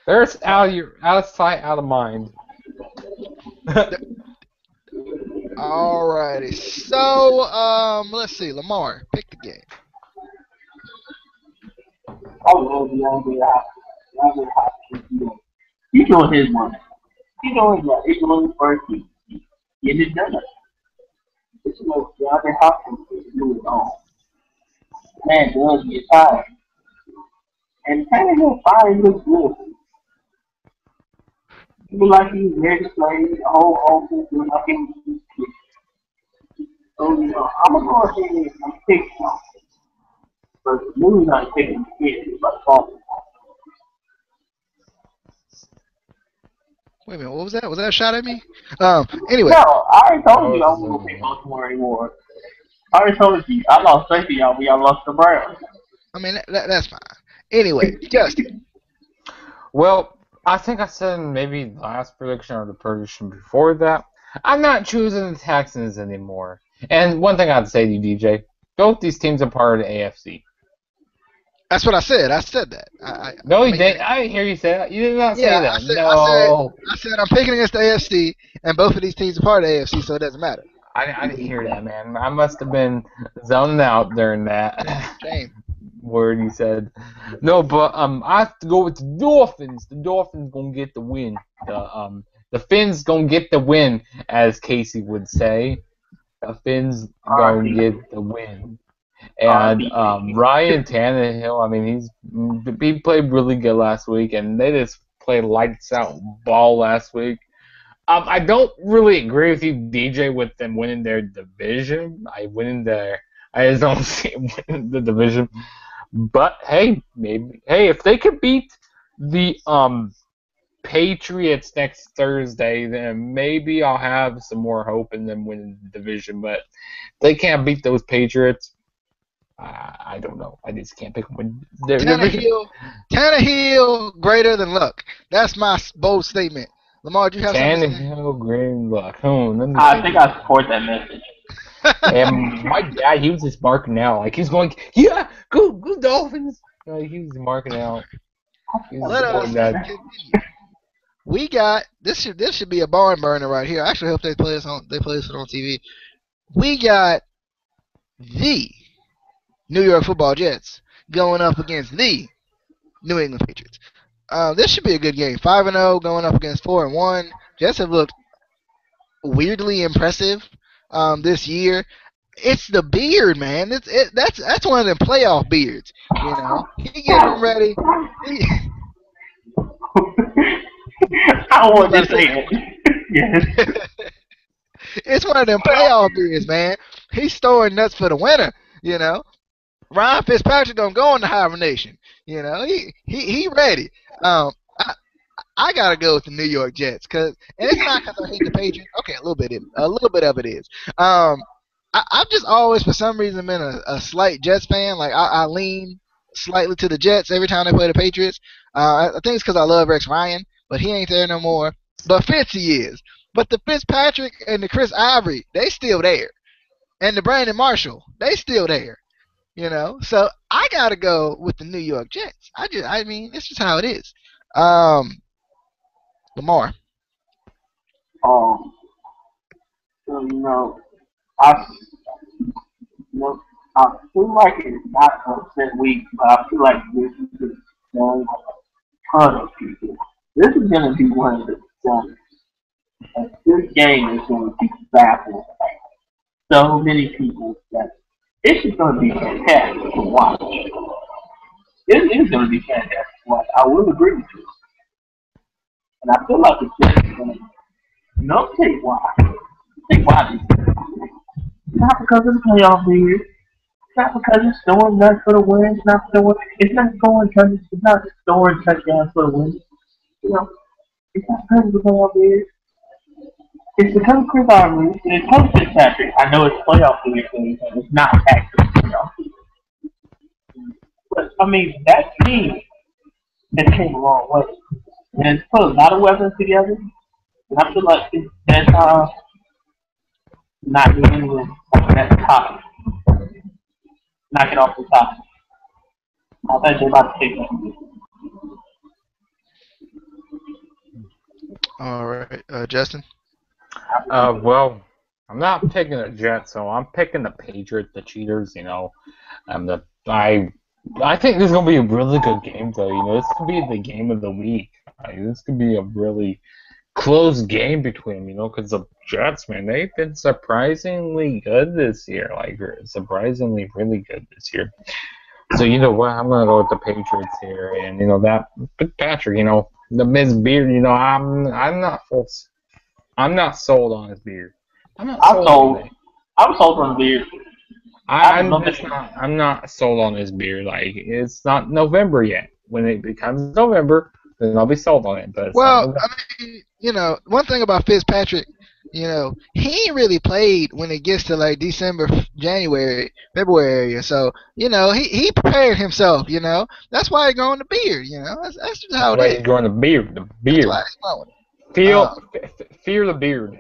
They're just out of sight, out of mind. Alrighty. So let's see. Lamar, pick the game. I love DeAndre Hopkins. He's doing his work. He's doing his work. He's doing his work. He's getting it done. It's DeAndre Hopkins is doing it all. Man does get tired. And Tannehill finally looks good. He look like he's ready to play the whole offense doing nothing. So, I'm going to go ahead and pick him. But the news I'm taking the kid is like falling. Wait a minute. What was that? Was that a shot at me? Anyway. No, I already told you I wasn't going to pick Baltimore anymore. I already told you. I lost faith in y'all when y'all lost the Browns. I mean, that's fine. Anyway, Justin. Well, I think I said in maybe the last prediction or the prediction before that, I'm not choosing the Texans anymore. And one thing I'd say to you, DJ, both these teams are part of the AFC. That's what I said. I said that. No, you didn't. I didn't hear you say that. You did not say that. I said I'm picking against the AFC, and both of these teams are part of the AFC, so it doesn't matter. I didn't hear that, man. I must have been zoning out during that Shame. word you said. No, but I have to go with the Dolphins. The Dolphins gonna get the win. The Finns gonna get the win, as Casey would say. The Finns gonna get the win. And Ryan Tannehill, I mean, he played really good last week, and they just played lights out ball last week. I don't really agree with you, DJ, with them winning their division. I just don't see them winning the division. But hey, maybe if they could beat the Patriots next Thursday, then maybe I'll have some more hope in them winning the division. But if they can't beat those Patriots, I don't know. I just can't pick them. Tannehill greater than Luck. That's my bold statement. Lamar, do you have something to say? Tannehill, green Luck. I think I support that message. And my dad, he was just marking out. Like, he's going, yeah, go Dolphins. He was marking out. Let us continue. We got this should be a barn burner right here. I actually hope they play this on TV. We got the New York Football Jets going up against the New England Patriots. This should be a good game. 5-0 going up against 4-1. Jets have looked weirdly impressive this year. It's the beard, man. That's one of them playoff beards. You know, he getting them ready. He, I don't you want about to to say say it. Yes. that? It's one of them playoff beards, man. He's storing nuts for the winter. You know, Ryan Fitzpatrick don't go into hibernation. You know, he ready. Um, I, I gotta go with the New York Jets and it's not because I hate the Patriots. Okay, a little bit of it is. I've just always, for some reason, been a slight Jets fan. Like I lean slightly to the Jets every time they play the Patriots. I think it's because I love Rex Ryan, but he ain't there no more. But Fitzy is. But the Fitzpatrick and the Chris Ivory, they still there, and the Brandon Marshall, they still there. You know, so I gotta go with the New York Jets. I mean, it's just how it is. Um, Lamar. Um, so, I, you know, I feel like it's not an upset week, but I feel like this is just going a ton of people. This is going to be one of the funnest. Like, this game is going to be baffling so many people that it's just going to be fantastic to watch. It is going to be fantastic to watch. I will agree with you. And I feel like it's just going to, I'll tell you why. I'll tell you why this is. Not because of the playoff year. It's not because it's throwing nuts for the win. It's not throwing. It's not scoring touchdowns. It's not scoring touchdowns for the win. You know, it's not because of the playoff year. It's because of Chris Ivory and it's because of Fitzpatrick. I know it's playoff year, so it's not actually playoff year. But I mean, that team has came a long way and it's put a lot of weapons together. And I feel like that's not even that top, knock it off the top. I think they're about to take that. All right, Justin. Well, I'm not picking the Jets, so I'm picking the Patriots, the cheaters. The I think this is gonna be a really good game, though. This could be the game of the week. This could be a really close game between them. Because the Jets, man, they've been surprisingly good this year. Like surprisingly really good this year. So you know what? I'm gonna go with the Patriots here, and that Patrick, the Miz Beard. I'm not sold on his beard. I'm not I'm sold on sold. it. I'm sold on the beard. I'm not sold on his beard. Like it's not November yet. When it becomes November, then I'll be sold on it. But it's not Well, November. I mean, one thing about Fitzpatrick, he ain't really played when it gets to like December, January, February, so he prepared himself. That's why he growing the beard. That's just That's how it why is. he's growing the beard. The That's why beard. he's growing. Feel, Um, fear the beard.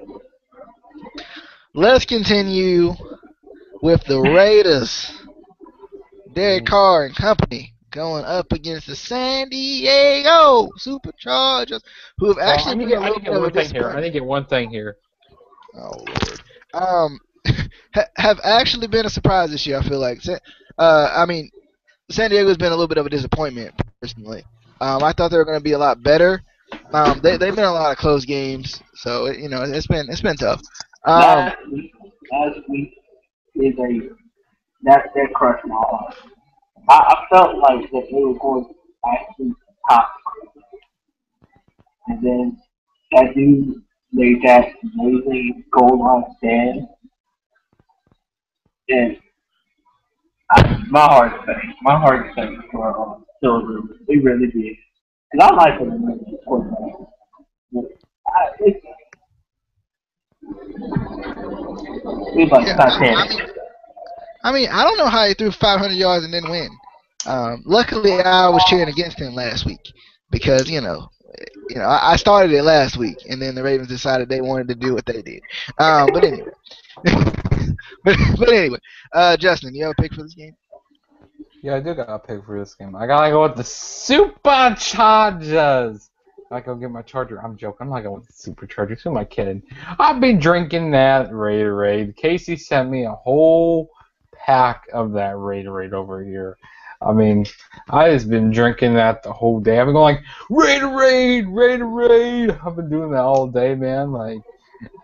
let's continue with the Raiders. Derek Carr and company going up against the San Diego Superchargers, who have Well, actually been a I little need to bit get of a one thing here. I disappointment. need to get one thing here. Oh Lord, um, have actually been a surprise this year. I feel like, I mean, San Diego's been a little bit of a disappointment personally. I thought they were going to be a lot better. They've been in a lot of close games, so it's been tough. Um, Last week is that crushed my heart. I felt like that they were going to actually top, and then that dude made that amazing goal line stand, and my heart sank. My heart sank for Silver. It really did. Cause I like him as a quarterback. It's, it's like yeah, Titanic. I don't know how he threw 500 yards and didn't win. Luckily, I was cheering against him last week because I started it last week, and then the Ravens decided they wanted to do what they did. But anyway, but anyway, Justin, you have a pick for this game? Yeah, I do got a pick for this game. I gotta go with the Superchargers. I go get my charger. I'm joking. I'm not going with the Superchargers. Who am I kidding? I've been drinking that Raiderade. Casey sent me a whole pack of that Raiderade over here. I mean, I just been drinking that the whole day. I've been going like Raid, Raid. I've been doing that all day, man. Like,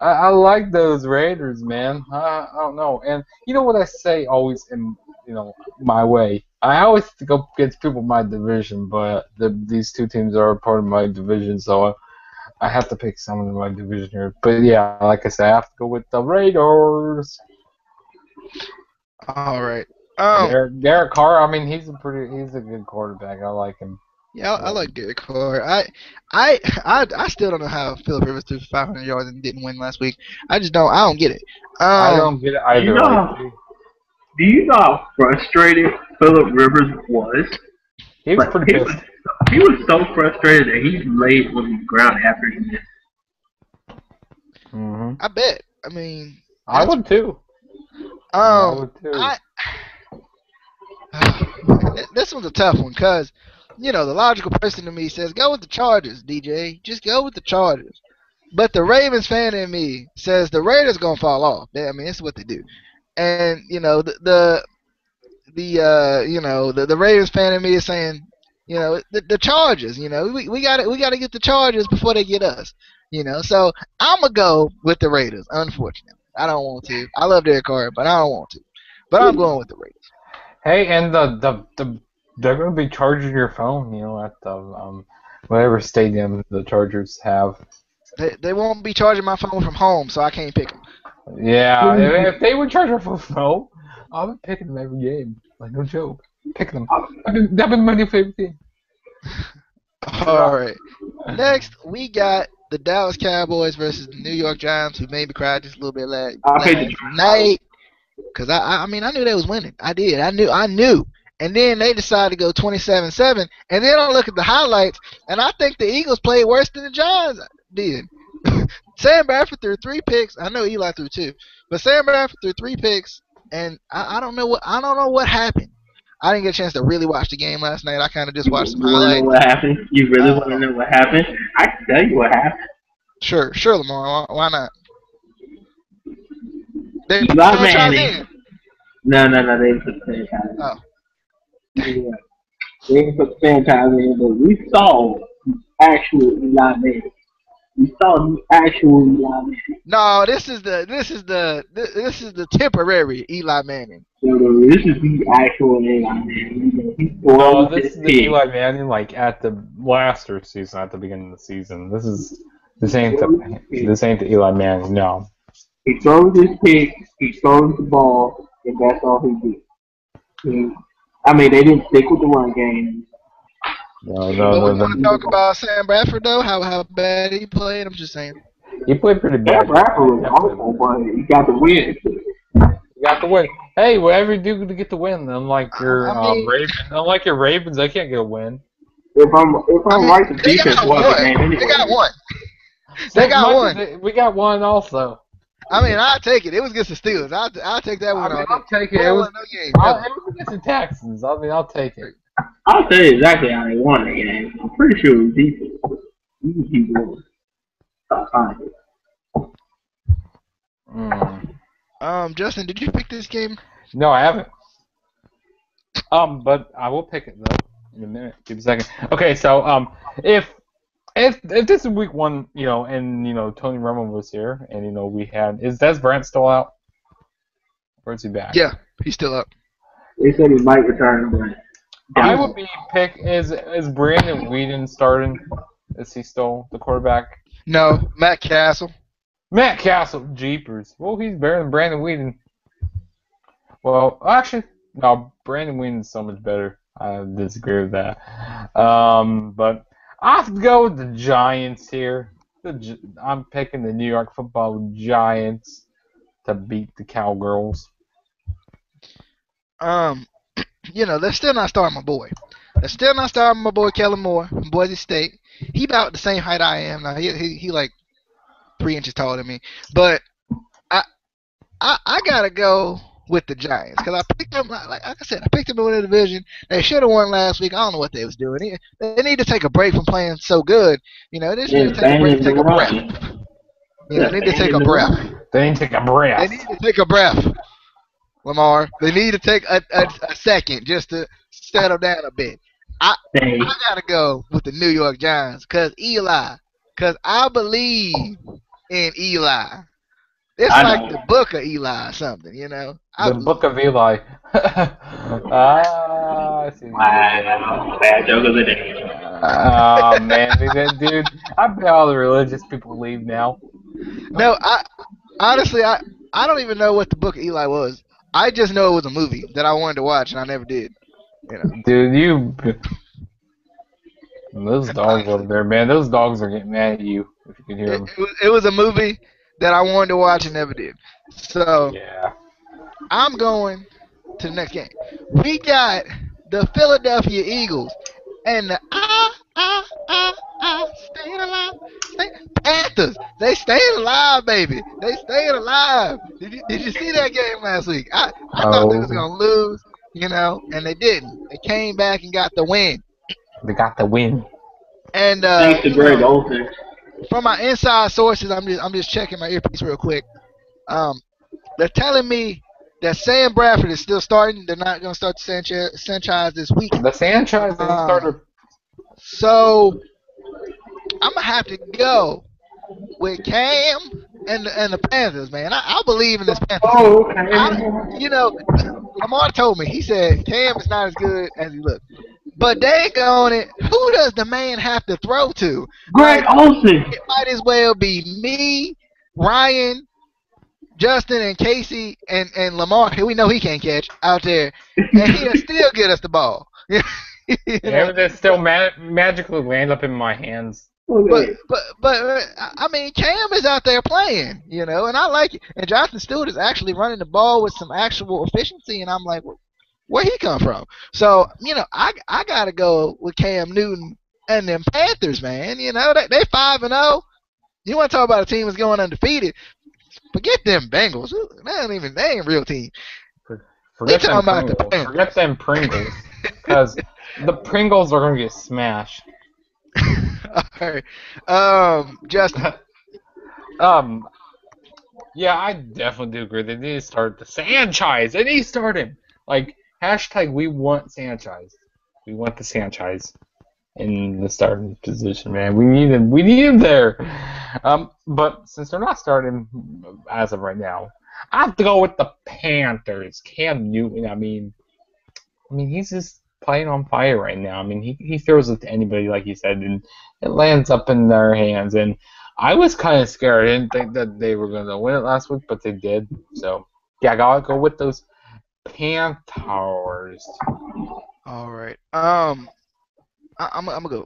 I like those Raiders, man. I don't know. And you know what I say always in my way. I always go against people in my division, but these two teams are part of my division, so I have to pick someone in my division here. But yeah, like I said, I have to go with the Raiders. All right. Derek Carr. I mean, he's a good quarterback. I like him. Yeah, I like Derek Carr. I still don't know how Philip Rivers threw 500 yards and didn't win last week. I just don't. I don't get it. I don't get it either. Do you know how frustrated Philip Rivers was? He was pretty pissed. He was so frustrated that he laid on the ground after he missed. Mm-hmm. I bet. I mean, I would too. I would too. This one's a tough one because, the logical person to me says go with the Chargers, DJ. Just go with the Chargers. But the Ravens fan in me says the Raiders gonna fall off. I mean, it's what they do. And the Ravens fan in me is saying, the Chargers. We gotta get the Chargers before they get us. So I'm gonna go with the Raiders. Unfortunately, I don't want to. I love Derek Carr, but I don't want to. But I'm going with the Raiders. Hey, and they're gonna be charging your phone, at the whatever stadium the Chargers have. They won't be charging my phone from home, so I can't pick them. Yeah, if they would charge our phone, I'll be picking them every game. Like, no joke. Picking them. That'd be my new favorite team. All right. Next, we got the Dallas Cowboys versus the New York Giants, who made me cry just a little bit last night. Because I mean, I knew they was winning. I did. I knew. And then they decided to go 27-7. And then I look at the highlights, and I think the Eagles played worse than the Giants did. Sam Bradford threw 3 picks. I know Eli threw 2, but Sam Bradford threw 3 picks, and I don't know what happened. I didn't get a chance to really watch the game last night. I kind of just watched some highlights. You want to know what happened? You really want to know what happened? I can tell you what happened. Sure, Lamar. Why not? They Eli Manning. No, they didn't put the franchise in. Oh. Yeah. They didn't put the franchise in, but we saw actual Eli Manning. We saw the actual Eli Manning. No, this is the temporary Eli Manning. So this is the actual Eli Manning. No, this is the Eli Manning like at the last season, at the beginning of the season. This ain't the Eli Manning. No. He throws his pick, he throws the ball, and that's all he did. They didn't stick with the run game. No. We want to talk about Sam Bradford, though, how bad he played. I'm just saying. He played pretty bad. Sam Bradford was awful, but he got the win. You got the win. Hey, whatever you do to get the win, unlike your Ravens, they can't get a win. If I'm right, the defense won the game anyway. They got one. They got one. We got one also. I mean, I'll take it. It was against the Steelers. I'll take that one. I'll take it. It was against the Texans. I'll take it. I'll tell you exactly how they won the game. I'm pretty sure it was defense. You can keep going. Justin, did you pick this game? No, I haven't. But I will pick it though in a minute. Give me a second. Okay, so if this is week 1, and Tony Romo was here, and we had is Des Bryant still out? Or is he back? Yeah, he's still up. They said he might return, but I would be pick is Brandon Weeden starting? Is he still the quarterback? No, Matt Castle. Matt Castle, jeepers. Well, he's better than Brandon Weeden. Well, actually, no, Brandon Weeden's so much better. I disagree with that. But I have to go with the Giants here. I'm picking the New York Football Giants to beat the Cowgirls. They're still not starting my boy. They're still not starting my boy Kellen Moore from Boise State. He about the same height I am. Now he like 3 inches taller than me. But I gotta go with the Giants because I picked them. Like I said, I picked them to win the division. They should have won last week. I don't know what they was doing. They need to take a break from playing so good. They just need to take a break, take a breath. They need to take a breath. They need to take a breath. They need to take a breath. Lamar, they need to take a second just to settle down a bit. I Hey, I gotta go with the New York Giants because Eli. Because I believe in Eli. It's I like know. the book of Eli or something, you know. I The believe. Book of Eli. I see what you did there. Wow, bad joke of the day. Oh man, dude, I bet all the religious people leave now. No, I honestly I don't even know what the book of Eli was. I just know it was a movie that I wanted to watch and I never did. You know, Dude, those dogs over honestly, there, man, those dogs are getting mad at you if you could hear them. it was a movie that I wanted to watch and never did. So Yeah. I'm going to the next game. We got the Philadelphia Eagles and the staying alive. Stay, Panthers. They staying alive, baby. They staying alive. Did you see that game last week? I thought they was Oh, gonna lose, you know, and they didn't. They came back and got the win. they got the win. And Thanks to you Greg know, Olsen. from my inside sources, I'm just checking my earpiece real quick. Um, they're telling me that Sam Bradford is still starting. They're not going to start the Sanchez this week. The Sanchez, they started. So I'm gonna have to go with Cam and the Panthers, man. I believe in this Panthers team. Oh, okay. You know, Lamar told me. He said Cam is not as good as he looks. But dang on it, who does the man have to throw to? Greg Like Olsen. it might as well be me, Ryan, Justin, and Casey, and Lamar. We know he can't catch out there, and he'll still get us the ball. you know, Everything still magically land up in my hands. But Okay. I mean, Cam is out there playing, you know, and I like it. And Jonathan Stewart is actually running the ball with some actual efficiency, and I'm like, where he come from? So you know, I gotta go with Cam Newton and them Panthers, man. You know, they 5-0. You want to talk about a team that's going undefeated? Forget them Bengals. They ain't real team. We Forget talking them about the Pringles. Forget Panthers. them Pringles. Because the Pringles are going to get smashed. All right, Justin. um, yeah, I definitely do agree. They need to start the Sanchez. They need to start him. Like, hashtag we want Sanchez. We want the Sanchez in the starting position, man. We need him. We need him there. But since they're not starting as of right now, I have to go with the Panthers. Cam Newton. I mean, he's just playing on fire right now. I mean, he throws it to anybody, like you said, and it lands up in their hands. And I was kind of scared. I didn't think that they were going to win it last week, but they did. So, yeah, I got to go with those Panthers. All right. I'm gonna go.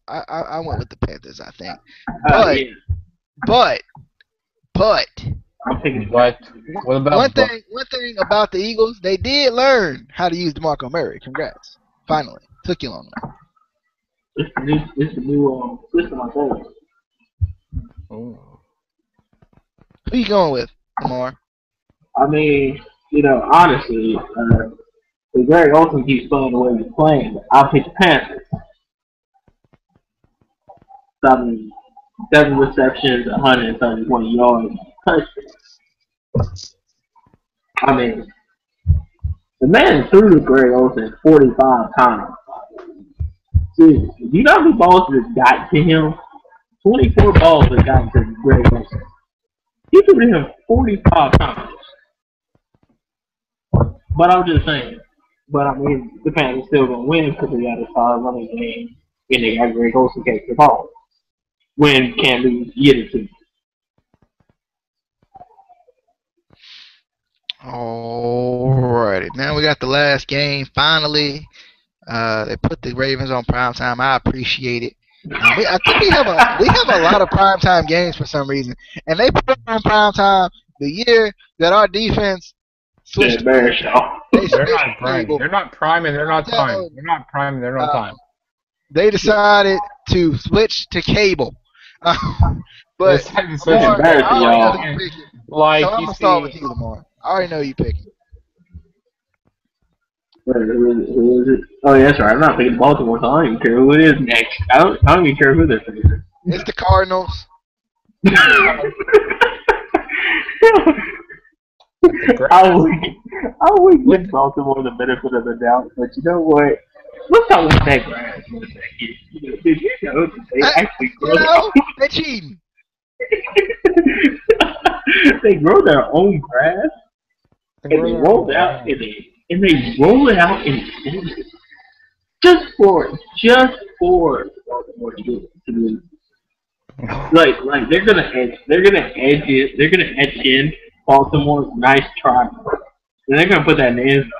I went with the Panthers, I think. But Yeah. but but I'm taking But what one about Buck? thing about the Eagles, they did learn how to use DeMarco Murray. Congrats. Finally, took you long enough. It's the new system, I think. Oh. Who you going with, Lamar? I mean, honestly, if Greg Olsen keeps playing the way he's playing, I'll pick the Panthers. Seven, seven receptions, 120 yards, touchdown. I mean, the man threw to Greg Olsen 45 times. Seriously, do you know how many balls that got to him? 24 balls that got to Greg Olsen. He threw to him 45 times. But I'm just saying. But I mean, the Panthers still gonna win because they got a solid running game and they got Greg Olsen catch the ball when Cam Newton get it to. Alrighty. Now we got the last game. Finally, they put the Ravens on primetime. I appreciate it. I think we have a lot of primetime games for some reason, and they put them on primetime the year that our defense Yeah, switched. Bear Shaw. They They're switched not the prime. table. They're not prime and they're not time. So, They're not prime and they're not time. they decided to switch to cable. But It's time to switch Lamar, it embarrassing, I already know y'all. who you picking. like So I'm you gonna start with see. you, Lamar. I already know you picking. Who is it? Oh, yeah, that's right. I'm not picking Baltimore, so I don't even care who it is next. I don't even care who they're facing. It's the Cardinals. I would, I would give Baltimore the benefit of the doubt, but you know what? Let's talk about that grass for a second. Did you know that they Uh, actually you grow know, they cheating. they grow their own grass They and grow they their roll own it out grass. and they roll it out in Texas just for Baltimore to lose. Like they're gonna edge in Baltimore, nice try. And they're gonna put that in the end zone.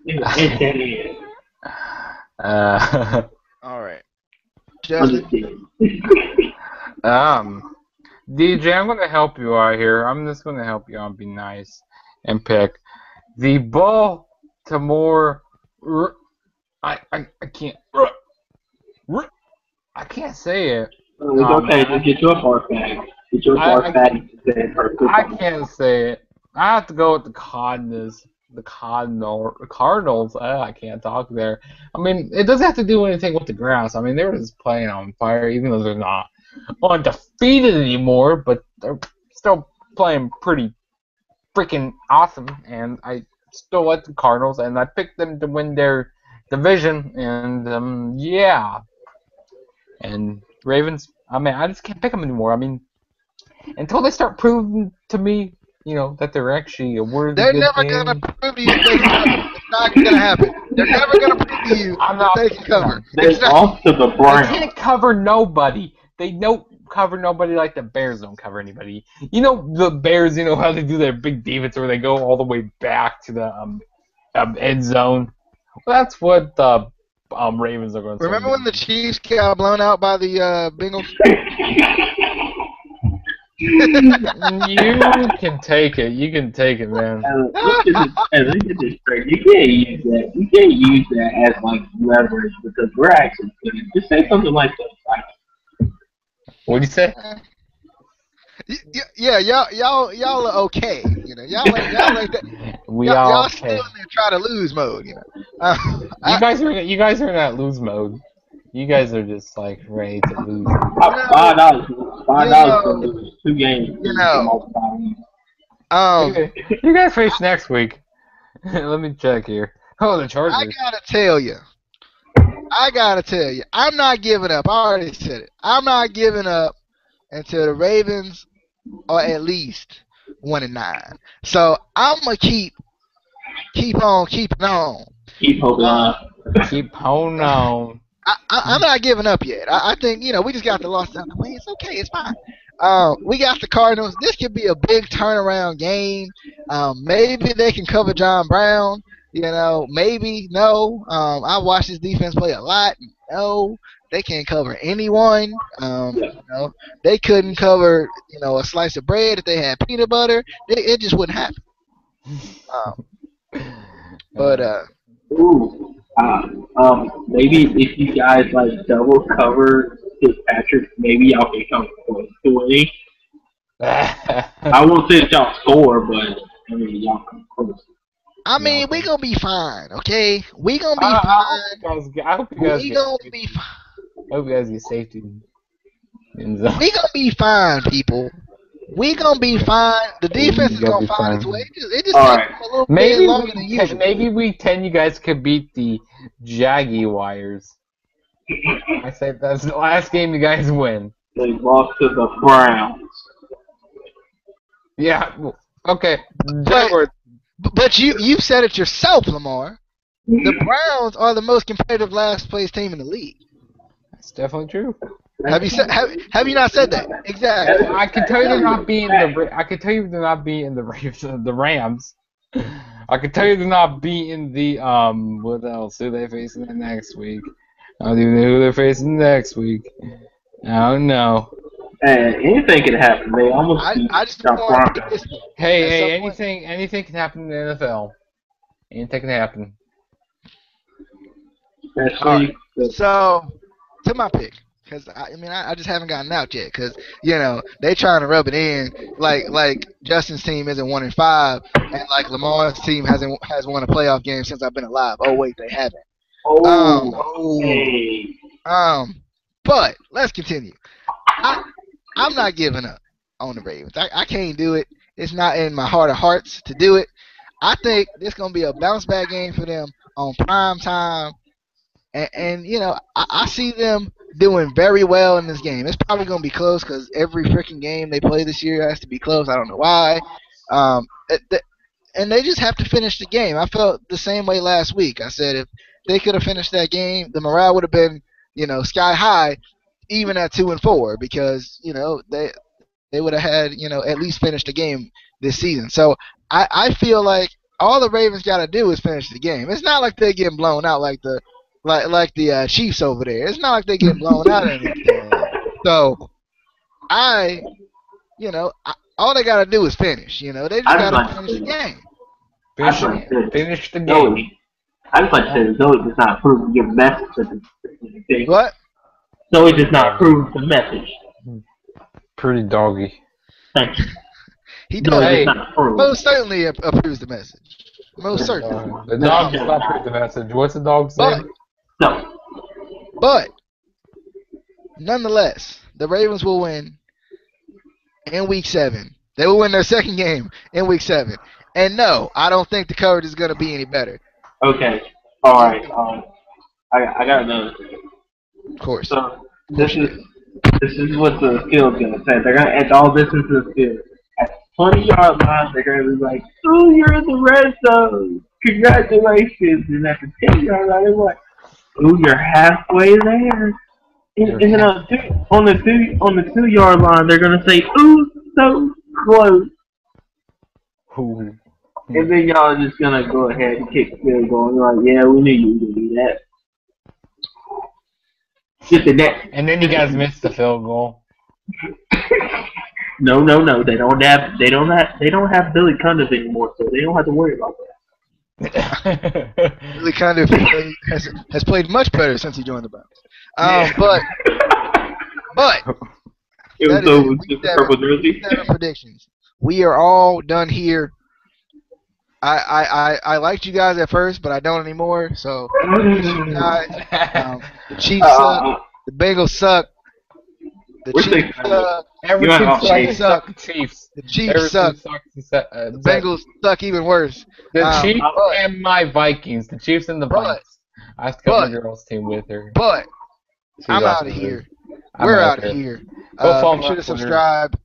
They're gonna edge that in. uh, All right, I'm just Justin. kidding. um, DJ, I'm gonna help you out here. I'm just gonna help you out and be nice and pick the Baltimore. I can't. I can't say it. It's Oh okay, man, just get your bar bag. Get your bar I bag and say for I football. can't say it. I have to go with the Cardinals. The Cardinals. I can't talk there. I mean, it doesn't have to do anything with the grass. I mean, they were just playing on fire, even though they're not undefeated anymore. But they're still playing pretty freaking awesome. And I still like the Cardinals, and I picked them to win their division. And yeah, and Ravens. I mean, I just can't pick them anymore. I mean, until they start proving to me, that they're actually a worthy They're good never gonna team. prove to you that they can cover. It's not gonna happen. They're never gonna prove to you I'm that not. they can cover. They It's not. lost to the They Browns. can't cover nobody. They don't cover nobody like the Bears don't cover anybody. The Bears. How they do their big defense where they go all the way back to the end zone. Well, that's what the Ravens are going to start Remember when the doing. Chiefs got blown out by the Bengals? You can take it. You can take it, man. Let's get this straight. You can't use that. You can't use that as like leverage because we're actually good. Just say something like this. Like, What do you say? Yeah, y'all are okay. Y'all like that. We Y'all all still okay. in there try to lose mode. You guys are in that lose mode. You guys are just like ready to lose. $5, you $5 for know, lose 2 games you for know, multiple weeks. um, You guys face next week. Let me check here. Oh, the I Chargers. gotta tell you, I'm not giving up. I already said it. I'm not giving up until the Ravens are at least 1-9. So I'm gonna keep on keeping on. Keep holding Uh, on. Keep holding on. I'm not giving up yet. I think we just got the loss out of the way. It's okay. It's fine. We got the Cardinals. This could be a big turnaround game. Maybe they can cover John Brown. Maybe no. I watched this defense play a lot. No, they can't cover anyone. They couldn't cover a slice of bread if they had peanut butter. It just wouldn't happen. But Ooh. Maybe if you guys like double cover Fitzpatrick, maybe y'all can come close to it. I won't say that y'all score, but I mean y'all come close. I mean, we gonna be fine. Okay, we gonna be I fine. hope you guys We get gonna be safety. fine. I hope you guys get safety. In zone. We gonna be fine, people. We gonna be fine. The defense You is gotta gonna be find its fine. way. It just All takes right. a little bit Maybe longer than usual. maybe week 10 you guys could beat the Jaguars. I say that's the last game you guys win. They lost to the Browns. Yeah. Okay. But Jaguars. but you said it yourself, Lamar. The Browns are the most competitive last place team in the league. That's definitely true. Have you not said that? Exactly. I can tell you they're not beating the. I can tell you they're not beating the Rams. I can tell you they're not beating the What else? Who they facing next week? I don't even know who they're facing next week. I don't know. Anything can happen. They almost beat I just the want to put Broncos. this one. Hey, At some point- anything can happen in the NFL. Anything can happen. Especially So, to my pick, because I just haven't gotten out yet, because they trying to rub it in like Justin's team isn't 1-5, and like Lamar's team has won a playoff game since I've been alive. Oh wait, they haven't. hey. But let's continue. I'm not giving up on the Ravens. I can't do it. It's not in my heart of hearts to do it. I think this gonna be a bounce back game for them on prime time, and I see them doing very well in this game. It's probably gonna be close because every freaking game they play this year has to be close. I don't know why. Um, and they just have to finish the game. I felt the same way last week. I said if they could have finished that game, the morale would have been, sky high, even at 2-4, because they would have had, at least finished the game this season. So I feel like all the Ravens got to do is finish the game. It's not like they're getting blown out like the Chiefs over there. It's not like they're getting blown out or anything. So I, all they got to do is finish. They just got to finish the game. Finish the game. I just like to say Zoe does not approve of your message. What? Zoe does not approve the message. Pretty doggy. Thank you. He does. Hey, most certainly approves the message. Most certainly. The dog does not approve the message. What's the dog say? But nonetheless, the Ravens will win in Week 7. They will win their second game in Week 7. And no, I don't think the coverage is going to be any better. Okay. All right. I got another thing. Of course. So this is what the field's going to say. They're going to add all this into the field. At the 20-yard line, they're going to be like, "Oh, you're in the red zone. Congratulations!" And at the 10-yard line, they're like, "Oh, you're halfway there." And then on the 2-yard line, they're going to say, "Ooh, so close." Ooh. And then y'all are just gonna go ahead and kick the field goal. You're like, yeah, we knew you were gonna do that. Just the net. And then you guys missed the field goal. No. They don't have Billy Cundiff anymore, so they don't have to worry about that. Billy Cundiff has played much better since he joined the Browns. But it was over with the purple jersey. 7 predictions. We are all done here. I liked you guys at first, but I don't anymore. So, guys, the Chiefs suck. The Bengals suck. The Chiefs suck. Every team sucks. The Chiefs suck. The Bengals suck even worse. The Chiefs and my Vikings. The Chiefs and the Vikings. I have to go to the girls' team with her. But I'm out of here. We're out of here. Make sure to subscribe.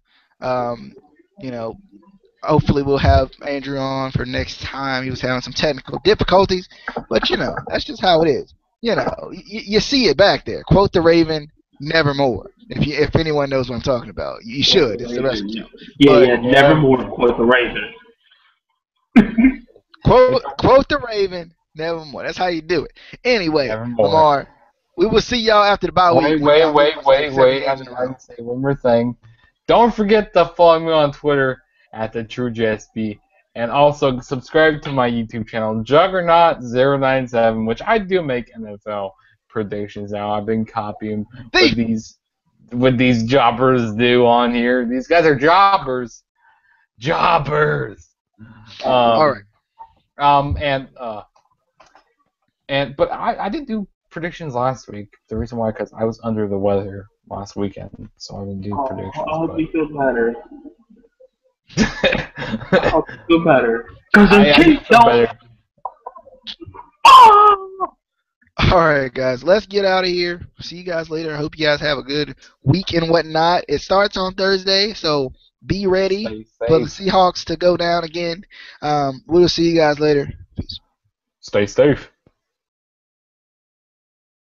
Hopefully we'll have Andrew on for next time. He was having some technical difficulties, but that's just how it is. You see it back there. Quote the Raven, nevermore. If anyone knows what I'm talking about, you should. It's the rest of the show. Yeah, nevermore. Quote the Raven. quote the Raven, nevermore. That's how you do it. Anyway, nevermore. Lamar, we will see y'all after the bye week. Wait. I just want to say one more thing. Don't forget to follow me on Twitter at the TrueJSB, and also subscribe to my YouTube channel, Juggernaut097, which I do make NFL predictions now. I've been copying what these jobbers do on here. These guys are jobbers. All right. But I didn't do predictions last week. The reason why, because I was under the weather last weekend, so I didn't do predictions. I hope you feel better. I hope you feel better. All right, guys, let's get out of here. See you guys later. I hope you guys have a good week and whatnot. It starts on Thursday, so be ready for the Seahawks to go down again. We'll see you guys later. Peace. Stay safe.